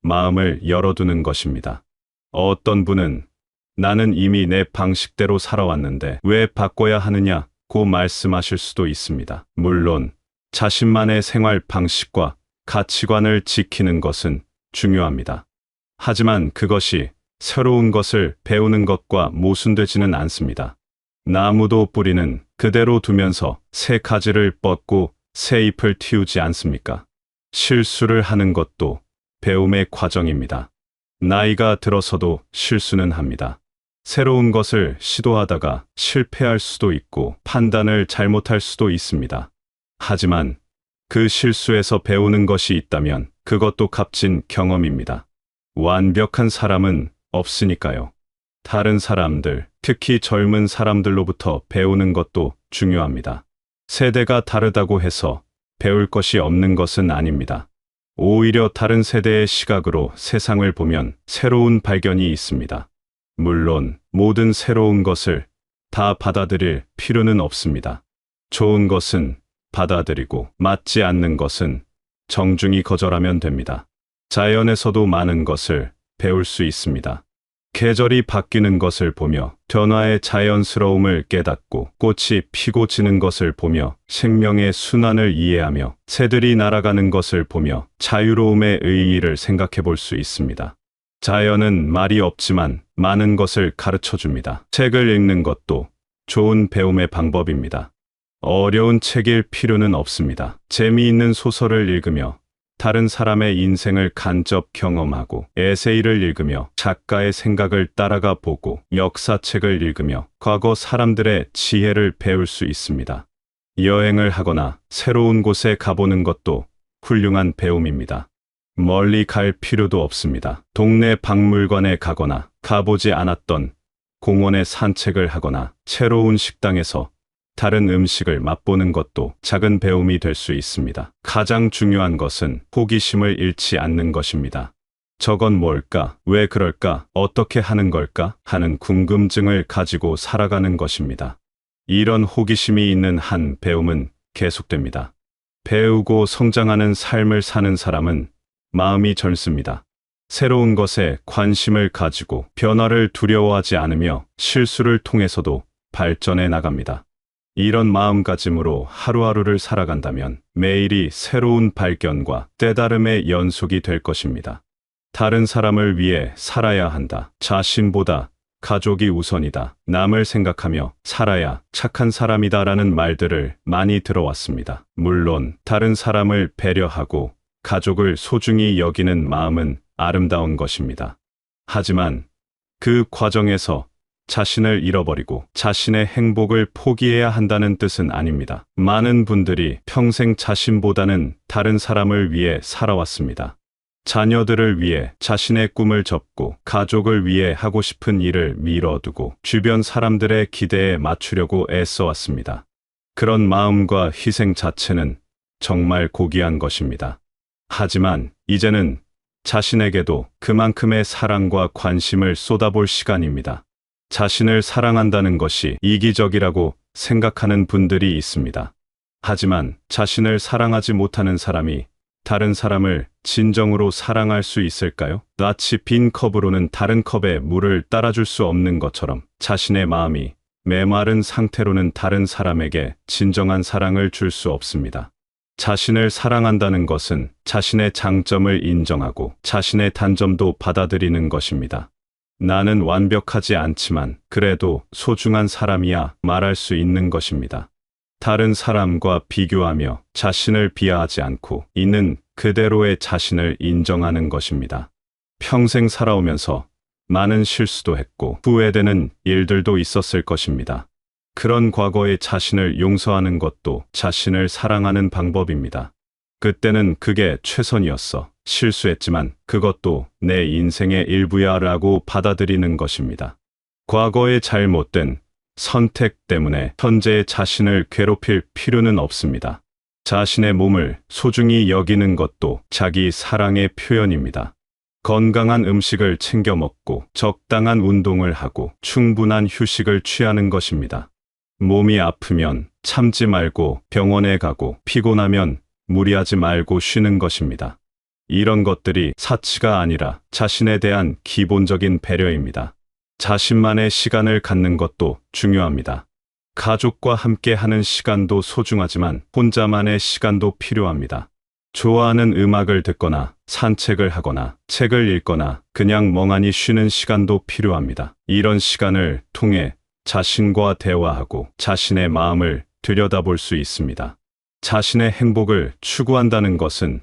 마음을 열어두는 것입니다. 어떤 분은 나는 이미 내 방식대로 살아왔는데 왜 바꿔야 하느냐고 말씀하실 수도 있습니다. 물론 자신만의 생활 방식과 가치관을 지키는 것은 중요합니다. 하지만 그것이 새로운 것을 배우는 것과 모순되지는 않습니다. 나무도 뿌리는 그대로 두면서 새 가지를 뻗고 새 잎을 틔우지 않습니까? 실수를 하는 것도 배움의 과정입니다. 나이가 들어서도 실수는 합니다. 새로운 것을 시도하다가 실패할 수도 있고 판단을 잘못할 수도 있습니다. 하지만 그 실수에서 배우는 것이 있다면 그것도 값진 경험입니다. 완벽한 사람은 없으니까요. 다른 사람들, 특히 젊은 사람들로부터 배우는 것도 중요합니다. 세대가 다르다고 해서 배울 것이 없는 것은 아닙니다. 오히려 다른 세대의 시각으로 세상을 보면 새로운 발견이 있습니다. 물론 모든 새로운 것을 다 받아들일 필요는 없습니다. 좋은 것은 받아들이고 맞지 않는 것은 정중히 거절하면 됩니다. 자연에서도 많은 것을 배울 수 있습니다. 계절이 바뀌는 것을 보며 변화의 자연스러움을 깨닫고 꽃이 피고 지는 것을 보며 생명의 순환을 이해하며 새들이 날아가는 것을 보며 자유로움의 의의를 생각해 볼 수 있습니다. 자연은 말이 없지만 많은 것을 가르쳐 줍니다. 책을 읽는 것도 좋은 배움의 방법입니다. 어려운 책일 필요는 없습니다. 재미있는 소설을 읽으며 다른 사람의 인생을 간접 경험하고 에세이를 읽으며 작가의 생각을 따라가 보고 역사책을 읽으며 과거 사람들의 지혜를 배울 수 있습니다. 여행을 하거나 새로운 곳에 가보는 것도 훌륭한 배움입니다. 멀리 갈 필요도 없습니다. 동네 박물관에 가거나 가보지 않았던 공원에 산책을 하거나 새로운 식당에서 다른 음식을 맛보는 것도 작은 배움이 될 수 있습니다. 가장 중요한 것은 호기심을 잃지 않는 것입니다. 저건 뭘까? 왜 그럴까? 어떻게 하는 걸까? 하는 궁금증을 가지고 살아가는 것입니다. 이런 호기심이 있는 한 배움은 계속됩니다. 배우고 성장하는 삶을 사는 사람은 마음이 젊습니다. 새로운 것에 관심을 가지고 변화를 두려워하지 않으며 실수를 통해서도 발전해 나갑니다. 이런 마음가짐으로 하루하루를 살아간다면 매일이 새로운 발견과 깨달음의 연속이 될 것입니다. 다른 사람을 위해 살아야 한다. 자신보다 가족이 우선이다. 남을 생각하며 살아야 착한 사람이다라는 말들을 많이 들어왔습니다. 물론 다른 사람을 배려하고 가족을 소중히 여기는 마음은 아름다운 것입니다. 하지만 그 과정에서 자신을 잃어버리고 자신의 행복을 포기해야 한다는 뜻은 아닙니다. 많은 분들이 평생 자신보다는 다른 사람을 위해 살아왔습니다. 자녀들을 위해 자신의 꿈을 접고 가족을 위해 하고 싶은 일을 미뤄두고 주변 사람들의 기대에 맞추려고 애써왔습니다. 그런 마음과 희생 자체는 정말 고귀한 것입니다. 하지만 이제는 자신에게도 그만큼의 사랑과 관심을 쏟아볼 시간입니다. 자신을 사랑한다는 것이 이기적이라고 생각하는 분들이 있습니다. 하지만 자신을 사랑하지 못하는 사람이 다른 사람을 진정으로 사랑할 수 있을까요? 마치 빈 컵으로는 다른 컵에 물을 따라줄 수 없는 것처럼 자신의 마음이 메마른 상태로는 다른 사람에게 진정한 사랑을 줄 수 없습니다. 자신을 사랑한다는 것은 자신의 장점을 인정하고 자신의 단점도 받아들이는 것입니다. 나는 완벽하지 않지만 그래도 소중한 사람이야 말할 수 있는 것입니다. 다른 사람과 비교하며 자신을 비하하지 않고 있는 그대로의 자신을 인정하는 것입니다. 평생 살아오면서 많은 실수도 했고 후회되는 일들도 있었을 것입니다. 그런 과거의 자신을 용서하는 것도 자신을 사랑하는 방법입니다. 그때는 그게 최선이었어. 실수했지만 그것도 내 인생의 일부야 라고 받아들이는 것입니다. 과거의 잘못된 선택 때문에 현재의 자신을 괴롭힐 필요는 없습니다. 자신의 몸을 소중히 여기는 것도 자기 사랑의 표현입니다. 건강한 음식을 챙겨 먹고 적당한 운동을 하고 충분한 휴식을 취하는 것입니다. 몸이 아프면 참지 말고 병원에 가고 피곤하면 무리하지 말고 쉬는 것입니다. 이런 것들이 사치가 아니라 자신에 대한 기본적인 배려입니다. 자신만의 시간을 갖는 것도 중요합니다. 가족과 함께 하는 시간도 소중하지만 혼자만의 시간도 필요합니다. 좋아하는 음악을 듣거나 산책을 하거나 책을 읽거나 그냥 멍하니 쉬는 시간도 필요합니다. 이런 시간을 통해 자신과 대화하고 자신의 마음을 들여다볼 수 있습니다. 자신의 행복을 추구한다는 것은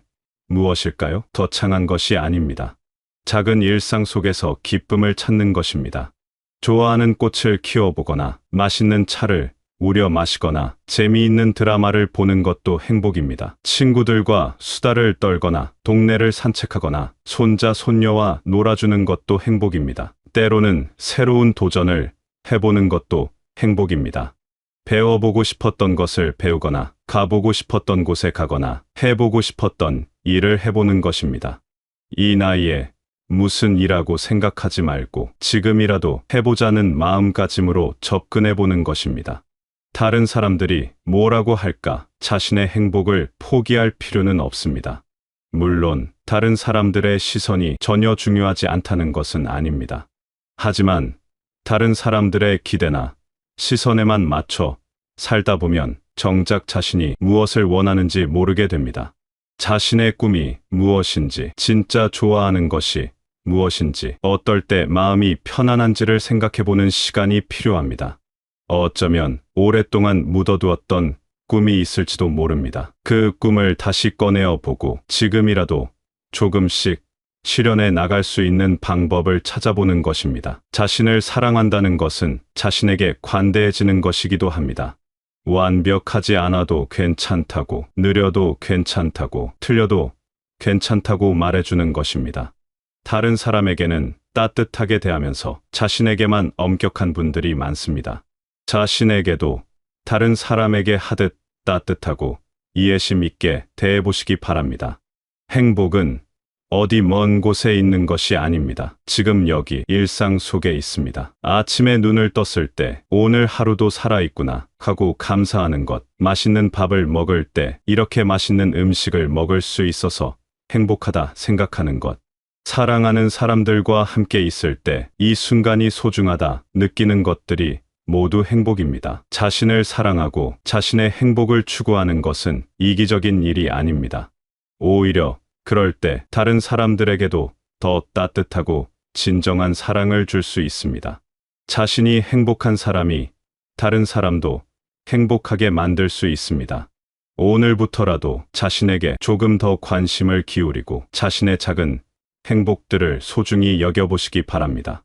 무엇일까요? 거창한 것이 아닙니다. 작은 일상 속에서 기쁨을 찾는 것입니다. 좋아하는 꽃을 키워보거나 맛있는 차를 우려 마시거나 재미있는 드라마를 보는 것도 행복입니다. 친구들과 수다를 떨거나 동네를 산책하거나 손자, 손녀와 놀아주는 것도 행복입니다. 때로는 새로운 도전을 해보는 것도 행복입니다. 배워보고 싶었던 것을 배우거나 가보고 싶었던 곳에 가거나 해보고 싶었던 일을 해보는 것입니다. 이 나이에 무슨 일하고 생각하지 말고 지금이라도 해보자는 마음가짐으로 접근해보는 것입니다. 다른 사람들이 뭐라고 할까 자신의 행복을 포기할 필요는 없습니다. 물론 다른 사람들의 시선이 전혀 중요하지 않다는 것은 아닙니다. 하지만 다른 사람들의 기대나 시선에만 맞춰 살다 보면 정작 자신이 무엇을 원하는지 모르게 됩니다. 자신의 꿈이 무엇인지, 진짜 좋아하는 것이 무엇인지, 어떨 때 마음이 편안한지를 생각해보는 시간이 필요합니다. 어쩌면 오랫동안 묻어두었던 꿈이 있을지도 모릅니다. 그 꿈을 다시 꺼내어 보고 지금이라도 조금씩 실현해 나갈 수 있는 방법을 찾아보는 것입니다. 자신을 사랑한다는 것은 자신에게 관대해지는 것이기도 합니다. 완벽하지 않아도 괜찮다고, 느려도 괜찮다고, 틀려도 괜찮다고 말해주는 것입니다. 다른 사람에게는 따뜻하게 대하면서 자신에게만 엄격한 분들이 많습니다. 자신에게도 다른 사람에게 하듯 따뜻하고 이해심 있게 대해보시기 바랍니다. 행복은 어디 먼 곳에 있는 것이 아닙니다. 지금 여기 일상 속에 있습니다. 아침에 눈을 떴을 때 오늘 하루도 살아있구나 하고 감사하는 것, 맛있는 밥을 먹을 때 이렇게 맛있는 음식을 먹을 수 있어서 행복하다 생각하는 것, 사랑하는 사람들과 함께 있을 때 이 순간이 소중하다 느끼는 것들이 모두 행복입니다. 자신을 사랑하고 자신의 행복을 추구하는 것은 이기적인 일이 아닙니다. 오히려 그럴 때 다른 사람들에게도 더 따뜻하고 진정한 사랑을 줄 수 있습니다. 자신이 행복한 사람이 다른 사람도 행복하게 만들 수 있습니다. 오늘부터라도 자신에게 조금 더 관심을 기울이고 자신의 작은 행복들을 소중히 여겨보시기 바랍니다.